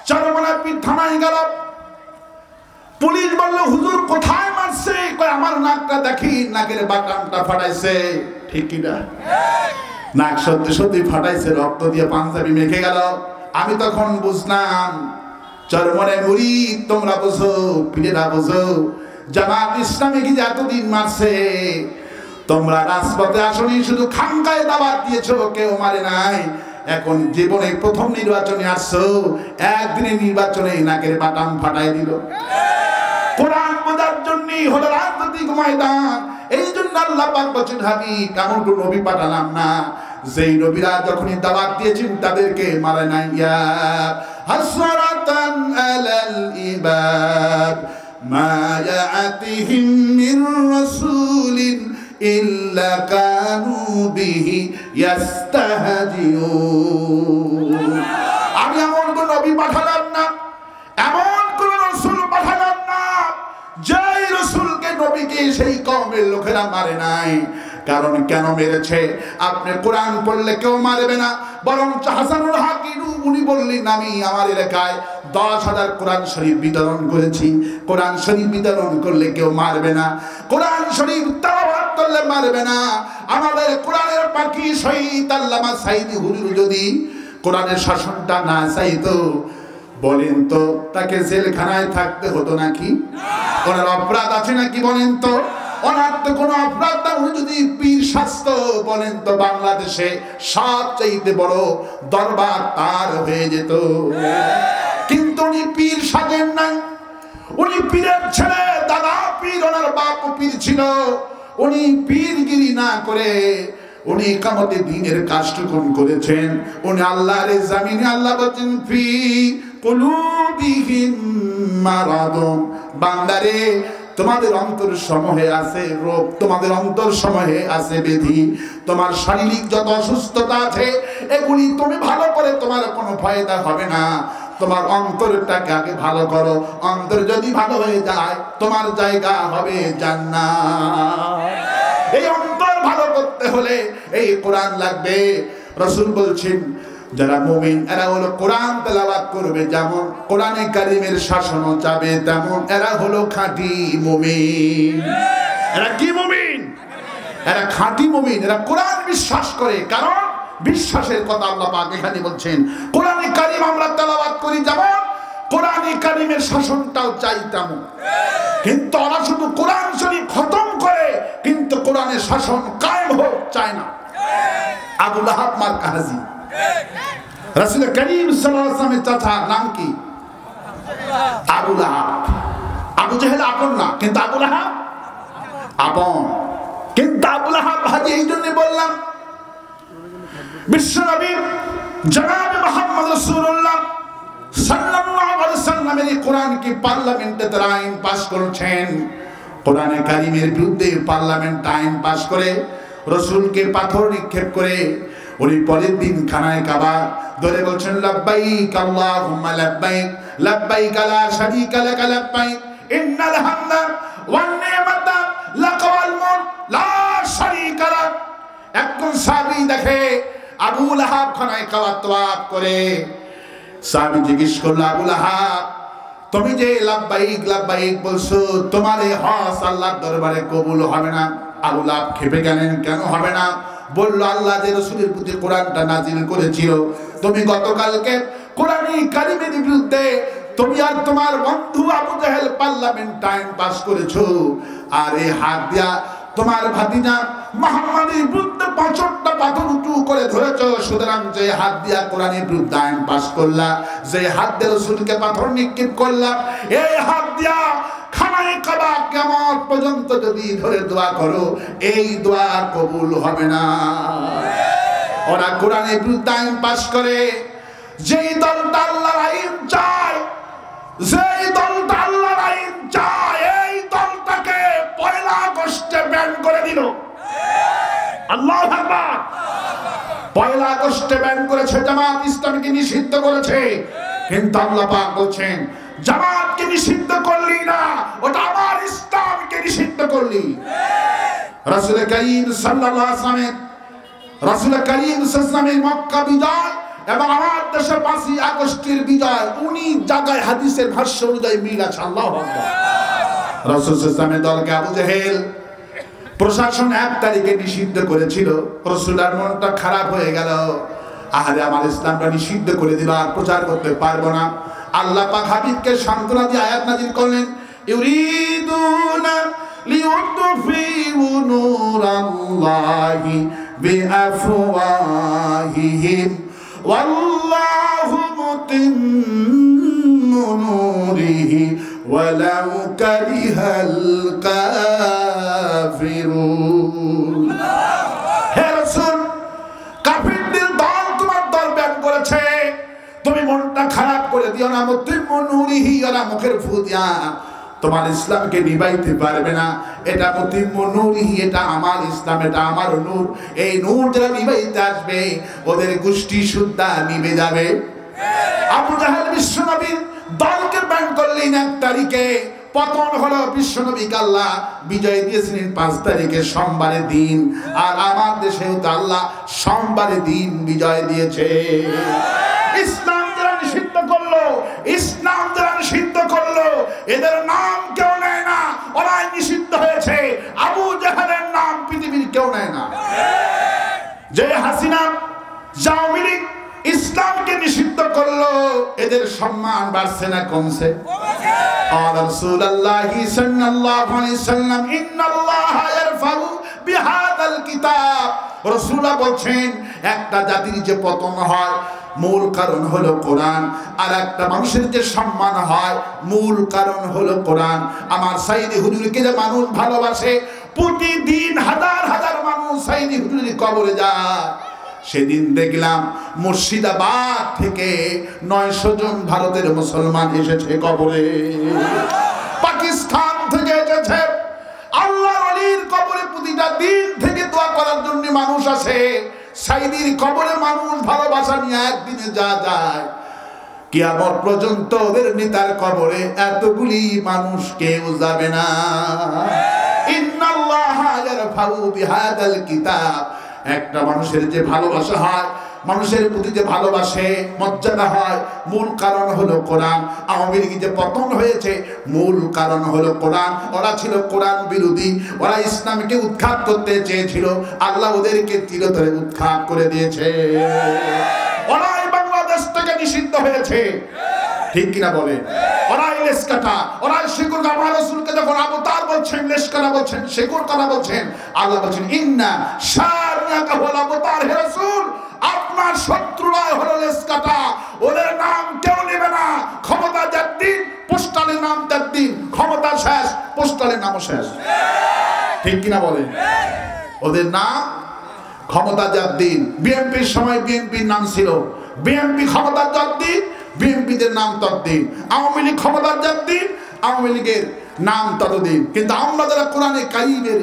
চরমনায়ের পীর থানায় গেল, পুলিশ বলল হুজুর কোথায় মারছে? কই আমার নাকটা দেখি, নাকের বাটামটা ফাটাইছে। ঠিক কি না? নাক সত্যি সত্যি ফাটাইছে, রক্ত দিয়ে পাঞ্জাবি মেখে গেল। আমি তখন বুঝলাম চরমনায়ের মুরিদ তোমরা বুঝো, পীরেরা বুঝো, জামাত ইসলামী কি এতদিন মারছে, তোমরা রাজপথে আসনি, শুধু খানকায় দাওয়াত দিয়েছো, কেউ মারে নাই। এখন জীবনে প্রথম নির্বাচনে আসছো, একদিনের নির্বাচনে নাকের বাটাম ফাটাই দিল। কোরআন বোঝার জন্য হলো রাজনৈতিক ময়দান। এই জন্য আল্লাহ পাক বলেন, হাবিব এমন কোন নবী পাঠালাম না যেই নবীরা যখনই দাওয়াত দিয়েছেন তাদেরকে মারে নাই। ইয়া হাসরাতান আলাল ইবাদ মা ইয়াতিহিম মির রাসূলিন ইল্লা কানু বিহি ইস্তাহজিউন। আমি এমন কোন নবী পাঠালাম না, এমন কোন রাসূল পাঠালাম না যেই রাসূলকে নবীকে সেই কওমের লোকেরা মারে নাই। কারণ কেন মেরেছে? আপনি কোরআন পড়লে কেউ মারবে না, বরং হাসানুল হাকিম উনি বললেন আমি আমার এলাকায় 10,000 কোরআন শরীফ বিতরণ করেছি। কোরআন শরীফ বিতরণ করলে কেউ মারবে না, কোরআন শরীফ তেলাওয়াত করলে মারবে না। আমাদের কোরআনের পাখি শহীদ আল্লামা সাইদি হুজুর যদি কোরআনের শাসনটা না চাইতো, বলেন তো তাকে জেলখানায় থাকতে হতো নাকি? ওনার অপরাধ আছে নাকি বলেন তো? ওনার তো কোনো অপরাধ না। উনি যদি পীর শাস্ত, বলেন তো বাংলাদেশে সবচেয়ে বড় দরবার তার হয়ে যেত। কিন্তু উনি পীর সাজেন নাই, উনি পীরের ছেলে, দাদা পীর, ওনার বাপ পীর ছিল। উনি পীরগিরি না করে উনি ইকামতে দ্বীনের কাজটুকুন করেছেন। উনি আল্লাহর জমিনে আল্লাহ বলেন ফি কুলুবিহিম মারাদুন, বান্দারে তোমাদের অন্তর সমূহে আছে রোগ, তোমাদের অন্তর সমূহে আছে ব্যাধি, তোমার শারীরিক যত অসুস্থতা আছে এগুলি তুমি ভালো করে তোমার কোনো ফায়দা হবে না। তোমার অন্তরটাকে আগে ভালো করো, অন্তর যদি ভালো হয়ে যায় তোমার জায়গা হবে জান্নাত। এই অন্তর ভালো করতে হলে এই কোরআন লাগবে। রাসূল বলছেন যারা মুমিন এরা হলো কোরআন তেলাওয়াত করবে, যেমন কোরআনে কারীমের শাসনও যাবে, তেমন এরা হলো খাঁটি মুমিন। এরা কি মুমিন? এরা খাঁটি মুমিন, এরা কোরআন বিশ্বাস করে। কারণ বিশ্বাসের কথা আল্লাহ পাক এখানে বলছেন। কোরআনে কারীম আমরা তেলাওয়াত করি যেমন, কোরআনে কারীমের শাসনটাও চাই তেমন। কিন্তু ওরা শুধু কোরআন শরীফ খতম করে, কিন্তু কোরআনের শাসন কায়েম হোক চায় না। আবু লাহাব মার্কা হাজি, রাসূল করিম সাল্লাল্লাহু আলাইহি ওয়াসাল্লামের চাচা নাম কি? আবু লাহাব। আবু জেহেল আপন না, কিন্তু আবু লাহাব আপন। কিন্তু আবু লাহাব হাজি এই জন্য বললাম, বিশ্বনবী জনাব মুহাম্মদ রাসূলুল্লাহ সাল্লাল্লাহু আলাইহি ওয়াসাল্লামের কোরআন কি পার্লামেন্টে তারা আইন পাস করেছেন। কোরআনে কারীমের বিরুদ্ধে পার্লামেন্ট আইন পাস করে রাসূলকে পাথর নিক্ষেপ করে উনি পরের দিন খানায় কাবা ধরে বলছেন লাব্বাইক আল্লাহুম্মা লাব্বাইক লাব্বাইক লা শারীকা লাক লাব্বাইক ইন্নাল হামদা ওয়ান নি'মাতা লাক ওয়াল মুলক লা শারীকা লাক। একজন সাহাবী দেখে আবু লাহাব খানায় কাবা তওয়াফ করে। সাহাবী জিজ্ঞেস করল, আবু লাহাব তুমি যে লাব্বাইক লাব্বাইক বলছো, তোমার এই হজ আল্লাহর দরবারে কবুল হবে না। আবু লাহাব খেপে গেলেন, কেন হবে না? বলল, আল্লাহ যে রাসূলের প্রতি কোরআনটা নাজিল করেছিল, তুমি গতকালকে কোরআনে কারীমের বিরুদ্ধে তুমি আর তোমার বন্ধু Abu Jahl parliament time pass করেছো, আর এই হাত দিয়া তোমার ভাতিজা মুহাম্মাদের বিরুদ্ধে ৫টা পাথর উঁচু করে ধরেছো। সুতরাং যে হাত দিয়া কোরআনের বিরুদ্ধে আইন পাস করলা, যে হাত দিয়ে রাসূলকে পাথর নিক্ষেপ করলা, এই হাত দিয়া খানায়ে কাবা কিয়ামত পর্যন্ত যদি ধরে দোয়া করো, এই দোয়া কবুল হবে না। ওরা কোরআনের বিরুদ্ধে আইন পাস করে। যেই দলটা আল্লাহর আইন চায়, যেই দলটা আল্লাহর আইন চায়, এই দলটাকে ১লা আগস্টে ব্যান করে দিল। আল্লাহু আকবার। ১লা আগস্টে ব্যান করেছে, জামাত ইসলামীকে নিষিদ্ধ করেছে। কিন্তু আল্লাহ পাক বলছেন, জামাতকে নিষিদ্ধ করলি না, ওটা আমার ইসলামকে নিষিদ্ধ করলি। রাসূল করিম সাল্লাল্লাহু আলাইহি ওয়াসাল্লাম, রাসূল করিম সাল্লাল্লাহু আলাইহি ওয়াসাল্লামের মক্কা বিজয় এবং আমার দেশে ৫ই আগস্টের বিজয় ১৯ জায়গায় হাদিসের ভাষ্য অনুযায়ী মিল আছে। আল্লাহু আকবার। রাসূল সাল্লাল্লাহু আলাইহি ওয়াসাল্লামের দলকে আবু জেহেল প্রশাসন ১ তারিখে নিষিদ্ধ করেছিল। রাসূলের মনটা খারাপ হয়ে গেল, আরে আমার ইসলামটা নিষিদ্ধ করে দিল, আর প্রচার করতে পারবো না। আল্লাহ পাক হাবিবকে সান্ত্বনা দিয়ে আয়াত নাযিল করলেন, ইউরিদুনা লিউতফিউ নূরাল্লাহি বিআফওয়াহিহিম ওয়াল্লাহু মুতিম্মু নূরিহি ওয়ালাউ কারিহাল কাফিরুন। হে রাসূল, কাফিরদের দল তোমার দল ব্যান করেছে, তুমি মনটা খারাপ করে দিও না। মুতিম্মু নূরিহি, ওরা মুখের ফু দিয়া তোমার ইসলামকে নিভাইতে পারবে না। এটা মুতিম্মু নূরিহি, এটা আমার ইসলাম, এটা আমার নূর। এই নূর যারা নিভাইতে আসবে, ওদের গোষ্ঠী সুদ্ধা নিভে যাবে। আবু জাহেল বিশ্বনবীর দলকে ব্যান করলেন ১ তারিখে। পতন হলো বিশ্বনবীকে আল্লাহ বিজয় দিয়েছিলেন ৫ তারিখে সোমবারের দিন। আর আমার দেশেও তো আল্লাহ সোমবারের দিন বিজয় দিয়েছে। ইসলাম যারা নিষিদ্ধ করলো, ইসলাম যারা নিষিদ্ধ করলো, এদের নাম কেউ নেয় না, ওরাই নিষিদ্ধ হয়েছে। আবু জাহেলের নাম পৃথিবীর কেউ নেয় না। যে হাসিনা আওয়ামী লীগ ইসলামকে নিষিদ্ধ করলো, এদের সম্মান বাড়ছে না কমছে? রাসূলুল্লাহ সাল্লাল্লাহু আলাইহি ওয়াসাল্লাম, ইন্নাল্লাহা ইয়ারফাউ বিহাদাল কিতাব। রাসূলুল্লাহ বলছেন, একটা জাতির যে পতন হয় মূল কারণ হলো কোরআন, আর একটা মানুষের যে সম্মান হয় মূল কারণ হলো কোরআন। আমার সাইদি হুজুরকে যে মানুষ ভালোবাসে, প্রতিদিন হাজার হাজার মানুষ সাইদি হুজুরের কবরে যায়। সেদিন দেখলাম মুর্শিদাবাদ থেকে ৯০০ জন ভারতের মুসলমান এসেছে কবরে, পাকিস্তান থেকে এসেছে। আল্লাহর ওলির কবরে প্রতিটা দিন থেকে দোয়া করার জন্য মানুষ আসে। সাইদির কবরে মানুষ ভালোবাসা নিয়ে একদিনে যা যায়, কিয়ামত পর্যন্ত ওদের নেতার কবরে এতগুলি মানুষ কেউ যাবে না। ইন্নাল্লাহা ইয়ারফাউ বিহাদাল কিতাব, একটা মানুষের যে ভালোবাসা হয়, মানুষের প্রতি যে ভালোবাসে, মর্যাদা হয়, মূল কারণ হলো কোরআন। আওয়ামী লীগ যে পতন হয়েছে মূল কারণ হলো কোরআন। ওরা ছিল কোরআন বিরোধী, ওরা ইসলামকে উৎখাত করতে চেয়েছিল, আল্লাহ ওদেরকে চিরতরে উৎখাত করে দিয়েছে। ওরাই বাংলাদেশ থেকে নিষিদ্ধ হয়েছে, ঠিক কিনা বলেন? ওরাই লেস কাটা, ওরাই শিকড় কাটা। রাসূলকে যখন আবু তার বলছেন লেস কাটা বলছেন, শিকড় কাটা বলছেন, আল্লাহ বলছেন ইন্না শারনাকা ওয়াল আবু তার, হে রাসূল আপনার শত্রুরাই হলো লেস কাটা, ওদের নাম কেউ নেবে না। ক্ষমতা যার দিন পোস্টালের নাম তার দিন, ক্ষমতা শেষ পোস্টালের নামও শেষ, ঠিক কিনা বলেন? ওদের নাম ক্ষমতা যার দিন। বিএনপির সময় বিএনপির নাম ছিল, বিএনপি ক্ষমতা যার দিন বিএনপিদের নাম ততদিন। আওয়ামী লীগ ক্ষমতার যার দিন আওয়ামী লীগের নাম ততদিন। কিন্তু আমরা যারা কোরআনে কারিমের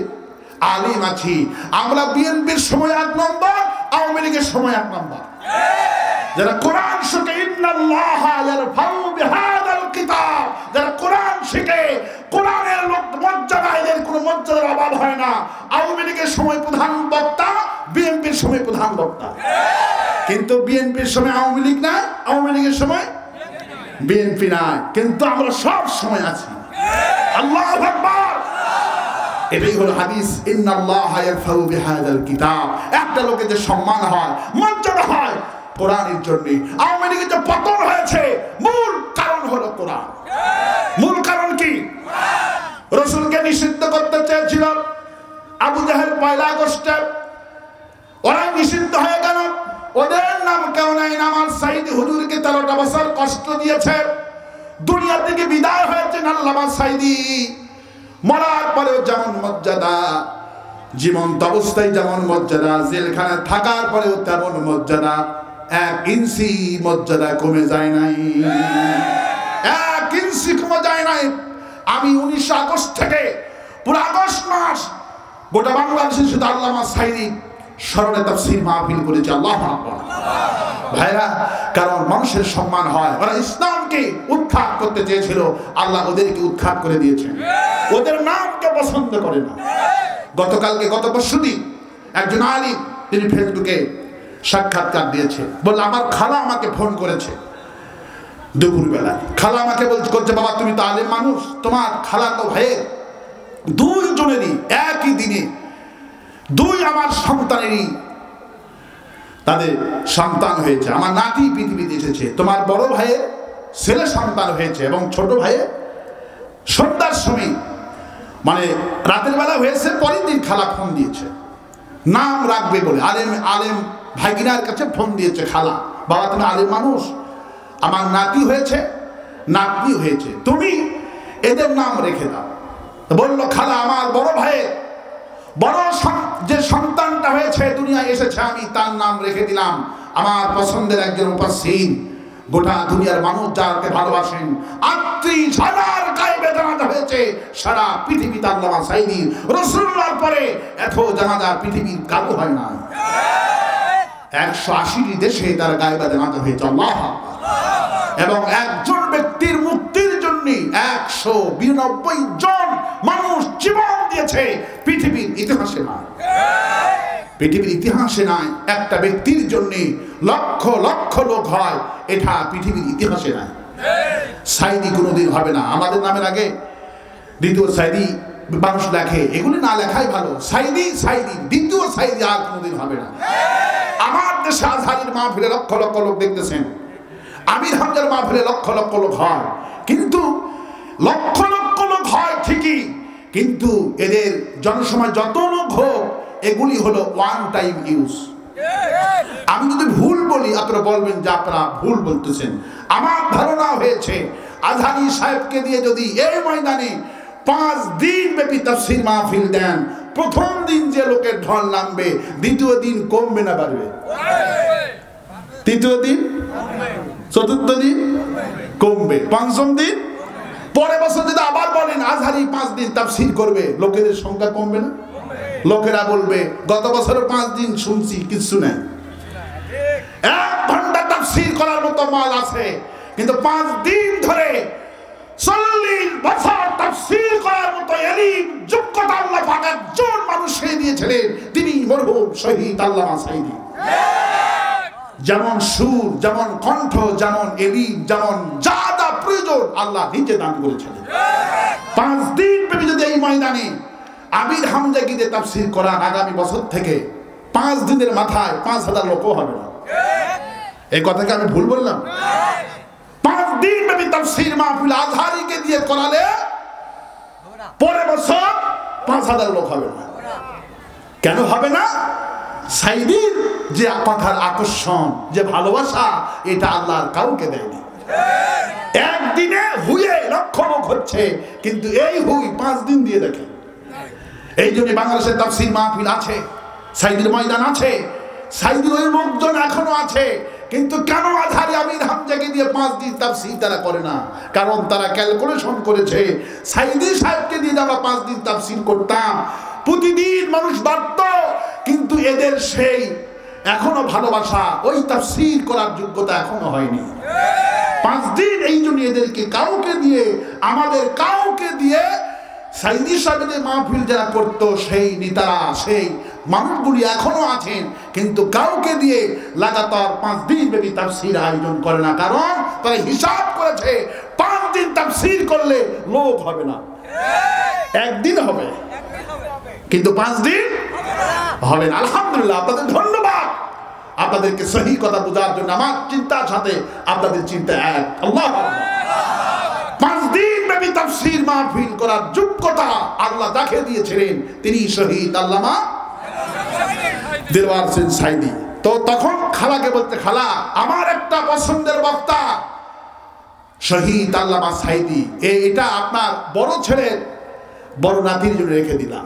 আলিম আছি, আমরা বিএনপির সময় 1 নম্বর, আওয়ামী লীগের সময় 1 নম্বর। যারা কোরআন শিখে ইন্নাল্লাহা ইয়ারফাউ বিহাদাল কিতাব, যারা কোরআন শিখে, কোরআনের মর্যাদা, এদের কোনো মর্যাদার অভাব হয় না। আওয়ামী লীগের সময় প্রধান বক্তা, বিএনপির সময় প্রধান বক্তা। কিন্তু বিএনপির সময় আওয়ামী লীগ নাই, আওয়ামী লীগের সময় বিএনপি নাই, কিন্তু আমরা সব সময় আছি। আল্লাহু আকবার। এটাই হলো হাদিস, ইন্নাল্লাহা ইয়ারফাউ বিহাদাল কিতাব। একটা লোকের যে সম্মান হয়, মর্যাদা হয় কোরআনের জন্য। আওয়ামী লীগের যে পতন হয়েছে মূল কারণ হলো কোরআন। মূল কারণ কি? রাসূলকে নিষিদ্ধ করতে চেয়েছিল আবু জাহেল 1 আগস্টে, ওরা নিষিদ্ধ হয়ে গেল। ওদের নাম কেউ নাই। নামাজ সাইদি হুজুরকে 13টা বছর কষ্ট দিয়েছে, দুনিয়া থেকে বিদায় হয়েছেন আল্লামা সাইদি। মরার পরেও যেমন মর্যাদা, জীবন্ত অবস্থায় যেমন মর্যাদা, জেলখানায় থাকার পরেও তেমন মর্যাদা, 1 ইঞ্চি মর্যাদা কমে যায় নাই, 1 ইঞ্চি কমে যায় নাই। আমি 19 আগস্ট থেকে পুরো আগস্ট মাস গোটা বাংলাদেশে শুধু আল্লামা সাইদি স্মরণে তাফসীর মাহফিল করেছে। আল্লাহু আকবার ভাইরা, কারণ মানুষের সম্মান হয়। ওরা ইসলামকে উৎখাত করতে চেয়েছিল, আল্লাহ ওদেরকে উৎখাত করে দিয়েছেন। ওদের নামকে পছন্দ করে না। গত পরশুদিন একজন আলিম তিনি ফেসবুকে সাক্ষাৎকার দিয়েছে, বলল আমার খালা আমাকে ফোন করেছে দুপুরবেলা। খালা আমাকে বলছে, বাবা তুমি তো আলেম মানুষ, তোমার খালা তো ভাইয়ের 2 জনেরই একই দিনে 2 আমার সন্তানেরই তাদের সন্তান হয়েছে। আমার নাতি পৃথিবীতে এসেছে, তোমার বড় ভাইয়ের ছেলে সন্তান হয়েছে এবং ছোট ভাইয়ের সন্ধ্যার সময়, মানে রাতের বেলা হয়েছে, পরের দিন খালা ফোন দিয়েছে নাম রাখবে বলে। আলেম ভাগিনার কাছে ফোন দিয়েছে খালা, বাবা তুমি আলেম মানুষ, আমার নাতি হয়েছে, নাতনি হয়েছে, তুমি এদের নাম রেখে দাও। বললো খালা আমার বড় ভাইয়ের বড় যে সন্তানটা হয়েছে দুনিয়ায় এসেছে, আমি তার নাম রেখে দিলাম আমার পছন্দের একজন মুফাসসির, গোটা দুনিয়ার মানুষ যাকে ভালোবাসেন। 38,000 গায়বে জানাজা হয়েছে সারা পৃথিবীতে আল্লামা সাইদি। রাসূলুল্লাহর পরে এত জানাজা পৃথিবীর কারো হয় না। 180 দেশে তার গায়বে জানাজা হয়েছে। আল্লাহ এবং একজন ব্যক্তির মুক্তির জন্য 192 জন মানুষ জীবন দিয়েছে। পৃথিবীর ইতিহাসে নাই, পৃথিবীর ইতিহাসে নাই একটা ব্যক্তির জন্য লক্ষ লক্ষ লোক হয়, এটা পৃথিবীর ইতিহাসে নাই। সাইদি কোনোদিন হবে না। আমাদের নামের আগে দ্বিতীয় সাইদি মানুষ লেখে, এগুলি না লেখাই ভালো। সাইদি সাইদি, দ্বিতীয় সাইদি আর কোনোদিন হবে না। আমার দেশে আজহারের মাহফিলে লক্ষ লক্ষ লোক দেখতেছেন, আমির হামজার মাহফিলে লক্ষ লক্ষ লোক হয়, কিন্তু লক্ষ লক্ষ লোক হয় ঠিকই, কিন্তু এদের জনসময় যত লোক হোক এগুলি হলো ওয়ান টাইম ইউজ। আমি যদি ভুল বলি আপনারা বলবেন যে আপনারা ভুল বলতেছেন। আমার ধারণা হয়েছে আজহারি সাহেবকে দিয়ে যদি এই ময়দানে 5 দিন ব্যাপী তাফসীর মাহফিল দেন, প্রথম দিন যে লোকের ঢল নামবে, দ্বিতীয় দিন কমবে না বাড়বে, তৃতীয় দিন, চতুর্থ দিন কমবে, পঞ্চম দিন, পরের বছর যদি আবার বলেন আজহারি 5 দিন তাফসীর করবে, লোকেদের সংখ্যা কমবে না? লোকেরা বলবে গত বছর 5 দিন শুনছি কিছু নাই, 1 ঘন্টা তাফসীর করার মতো মাল আছে, কিন্তু 5 দিন ধরে 40 বছর তাফসীর করার মতো ইলম যোগ্যতা আল্লাহ পাক একজন মানুষকে দিয়েছিলেন, তিনি মরহুম শহীদ আল্লামা সাঈদী। যেমন সুর, যেমন কণ্ঠ, যেমন ইলম, যেমন যা যা প্রয়োজন আল্লাহ নিজে দান করেছেন। 5 দিন ব্যাপী যদি এই ময়দানে আমির হামজাগিতে তাফসীর করান, আগামী বছর থেকে 5 দিনের মাথায় 5000 লোকও হবে না। এই কথাকে আমি ভুল বললাম? 5 দিন ব্যাপী তাফসীর মাহফিল আজহারিকে দিয়ে করালে পরের বছর 5000 লোক হবে না। কেন হবে না? সাঈদীর যে কথার আকর্ষণ, যে ভালোবাসা, এটা আল্লাহর কাউকে দেয়নি। একদিনে হুয়ে লক্ষ লোক হচ্ছে, কিন্তু এই হুই 5 দিন দিয়ে দেখে। এই জন্য বাংলাদেশের তাফসীর মাহফিল আছে, সাঈদীর ময়দান আছে, সাঈদীর ওই লোকজন এখনো আছে, কিন্তু কেন আজহারি আমির হামজাকে দিয়ে 5 দিন তাফসীর তারা করে না? কারণ তারা ক্যালকুলেশন করেছে, সাঈদী সাহেবকে দিয়ে আমরা 5 দিন তাফসীর করতাম, প্রতিদিন মানুষ বাড়ত, কিন্তু এদের সেই এখনো ভালোবাসা, ওই তাফসীর করার যোগ্যতা এখনো হয়নি। 5 দিন এই জন্য এদেরকে কাউকে দিয়ে, আমাদের কাউকে দিয়ে সাঈদী সাহেবের মাহফিল যারা করতো সেই নেতারা, সেই মানুষগুলি এখনো আছেন, কিন্তু কাউকে দিয়ে লাগাতার 5 দিন ব্যাপী তাফসীর আয়োজন করে না। কারণ তারা হিসাব করেছে 5 দিন তাফসীর করলে লোক হবে না, একদিন হবে, কিন্তু 5 দিন হবে না। আলহামদুলিল্লাহ, আপনাদের ধন্যবাদ, আপনাদেরকে সহি কথা বোঝার জন্য আমার চিন্তার সাথে আপনাদের চিন্তা এক। আল্লাহ 5 দিন ব্যাপী তাফসীর মাহফিল করার যোগ্যতা আল্লাহ তাকে দিয়েছিলেন, তিনি শহীদ আল্লামা দিলওয়ার হোসেন সাঈদী। তো তখন খালাকে বলতে, খালা আমার একটা পছন্দের বক্তা শহীদ আল্লামা সাঈদী, এটা আপনার বড় ছেলের বড় নাতির জন্য রেখে দিলাম।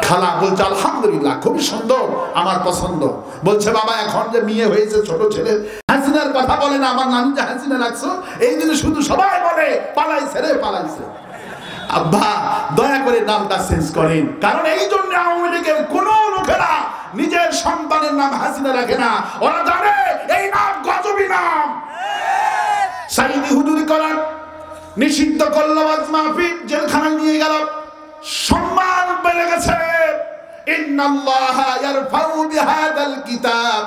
খালা বলছে আলহামদুলিল্লাহ, খুবই সুন্দর, আমার পছন্দ। বলছে বাবা এখন যে মেয়ে হয়েছে ছোট ছেলে, হাসিনার কথা বলে না, আমার নানি যে হাসিনা রাখছো, এই জন্য শুধু সবাই বলে পালাইছে রে পালাইছে। আব্বা দয়া করে নামটা চেঞ্জ করেন, কারণ এই জন্য আওয়ামী লীগের কোন লোকেরা নিজের সন্তানের নাম হাসিনা রাখে না, ওরা জানে এই নাম গজবি নাম। সাঈদী হুজুরি করার নিষিদ্ধ করলো, ওয়াজ মাহফিল জেলখানায় নিয়ে গেল, সম্মান বেড়ে গেছে। ইন্নাল্লাহা ইয়ারফাউ বিহাদাল কিতাব,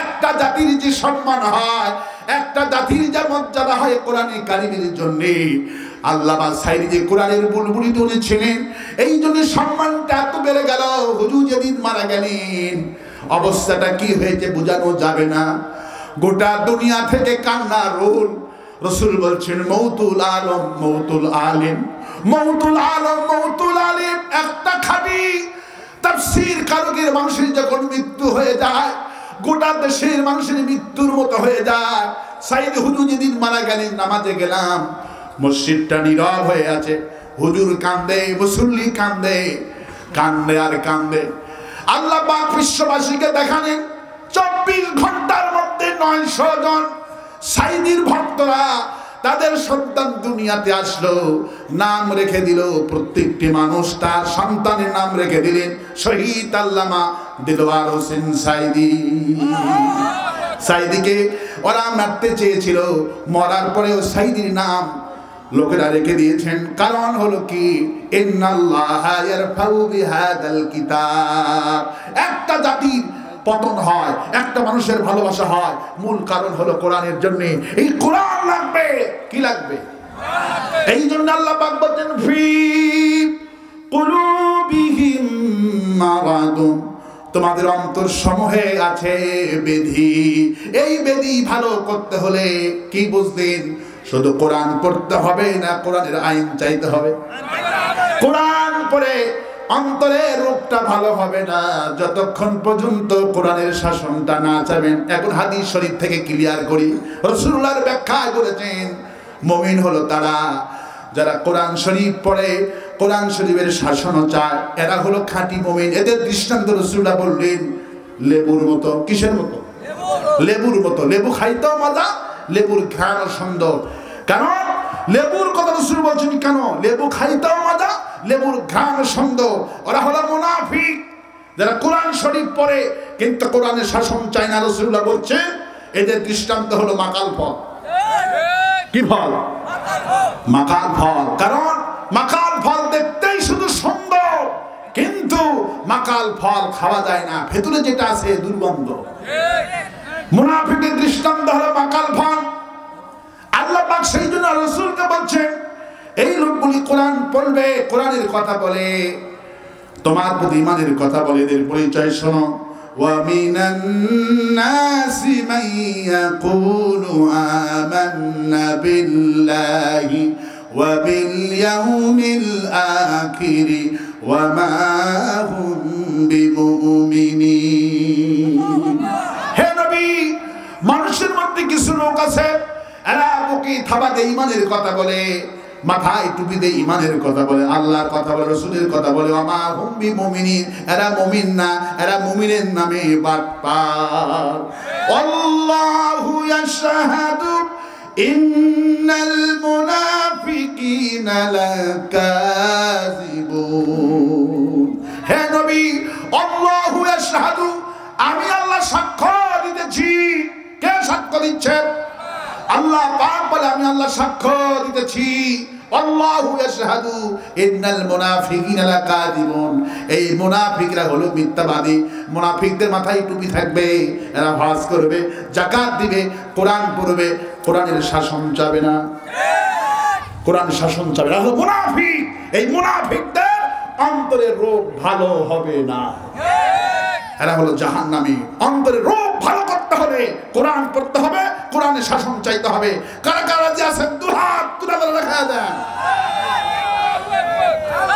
একটা জাতির যে সম্মান হয়, একটা জাতির যে মর্যাদা হয় কোরআনে কারিমের জন্য, আল্লামা সাঈদী যে কোরআনের বুলবুলি তুলেছিলেন, এই জন্য সম্মানটা এত বেড়ে গেল। হুজুর যেদিন মারা গেলেন, অবস্থাটা কি হয়েছে বোঝানো যাবে না, গোটা দুনিয়া থেকে কান্না রোল। রাসূল বলছেন মৌতুল আলম মৌতুল আলিম, মৌতুল আলম মৌতুল আলিম। একটা খাঁটি তাফসীর কারকের মানুষের যখন মৃত্যু হয়ে যায়, গোটা দেশের মানুষের মৃত্যুর মতো হয়ে যায়। সাঈদী হুজুর যেদিন মারা গেলেন, নামাজে গেলাম, মসজিদটা নীরব হয়ে আছে, হুজুর কান্দে, মুসল্লি কান্দে, কান্দে আর কান্দে। আল্লাহ পাক বিশ্ববাসীকে দেখালেন 24 ঘন্টার মধ্যে 900 জন সাঈদীর ভক্তরা তাদের সন্তান দুনিয়াতে আসলো, নাম রেখে দিল, প্রত্যেকটি মানুষ তার সন্তানের নাম রেখে দিলেন শহীদ আল্লামা দিলওয়ার হোসেন সাঈদী। সাঈদীকে ওরা মারতে চেয়েছিল, মরার পরেও সাঈদীর নাম লোকেরা রেখে দিয়েছেন। কারণ হলো কি, ইন্নাল্লাহা ইয়ারফাউ বিহাদাল কিতাব। একটা জাতির পতন হয়, একটা মানুষের ভালোবাসা হয়, মূল কারণ হলো কোরআনের জন্য। এই কোরআন লাগবে, কি লাগবে? এই জন্য আল্লাহ পাক বলেন ফি কুলুবিহিম মারাদুন, তোমাদের অন্তর সমূহে আছে বেধি। এই বেধি ভালো করতে হলে কি বুঝলেন? শুধু কোরআন পড়তে হবে না, কোরআনের আইন চাইতে হবে। কোরআন পড়ে অন্তরের রোগটা ভালো হবে না যতক্ষণ পর্যন্ত কোরআনের শাসনটা না চাবেন। এখন হাদিস শরীফ থেকে ক্লিয়ার করি, রাসূলুল্লাহর ব্যাখ্যায় বলেছেন মুমিন হলো তারা যারা কোরআন শরীফ পড়ে, কোরআন শরীফের শাসনও চায়, এরা হলো খাঁটি মুমিন। এদের দৃষ্টান্ত রাসূলুল্লাহ বললেন লেবুর মতো। কিসের মতো? লেবুর মতো। লেবু খাইতেও মজা, লেবুর ঘ্রাণও সুন্দর। কারণ লেবুর কথা রাসূল বলছেন কেন? লেবু খাইতেও মজা, লেবুর ঘ্রাণ সুন্দর। ওরা হলো মুনাফিক যারা কোরআন শরীফ পড়ে কিন্তু কোরআনের শাসন চায় না। রাসূলুল্লাহ বলছেন এদের দৃষ্টান্ত হলো মাকাল ফল। কি ফল? মাকাল ফল। কারণ মাকাল ফল দেখতেই শুধু সুন্দর, কিন্তু মাকাল ফল খাওয়া যায় না, ভেতরে যেটা আছে দুর্গন্ধ। মুনাফিকের দৃষ্টান্ত হলো মাকাল ফল। আল্লাহ পাক সেই জন্য রাসূলকে বলছেন, এই লোকগুলি কোরআন পড়বে, কোরআনের কথা বলে, তোমার প্রতি ঈমানের কথা বলে, এদের পরিচয় শোনো। وَمِنَ النَّاسِ مَن يَقُولُ آمَنَّا بِاللَّهِ وَبِالْيَوْمِ الْآخِرِ وَمَا هُمْ بِمُؤْمِنِينَ। হে নবী, মানুষের মধ্যে কিছু লোক আছে, এরা বুকে থাবা দিয়ে ঈমানের কথা বলে, মাথায় টুপি দিয়ে ঈমানের কথা বলে, আল্লাহর কথা বলে, রাসূলের কথা বলে, ওয়ামা হুম বিমুমিনিন, এরা মুমিন না, এরা মুমিনের নামে বাটপার। আল্লাহু ইয়াশহাদু ইন্নাল মুনাফিকিনা লাকাযিবুন। হে নবী, আল্লাহু ইয়াশহাদু, আমি আল্লাহ সাক্ষ্য দিতেছি। কে সাক্ষ্য দিচ্ছে? আল্লাহ পাক বলে, আমি আল্লাহ সাক্ষ্য দিতেছি। আল্লাহু ইয়াশহাদু ইন্নাল মুনাফিকিনা লাকাযিবুন। এই মুনাফিকরা হলো মিথ্যাবাদী। মুনাফিকদের মাথায় টুপি থাকবে, এরা হজ করবে, যাকাত দিবে, কোরআন পড়বে, কোরআনের শাসন চাবে না, কোরআন শাসন চাবে না, হলো মুনাফিক। এই মুনাফিকদের অন্তরের রোগ ভালো হবে না, এরা হলো জাহান্নামী। অন্তরের রোগ ভালো করতে হবে, কোরআন পড়তে হবে, কোরআনের শাসন চাইতে হবে।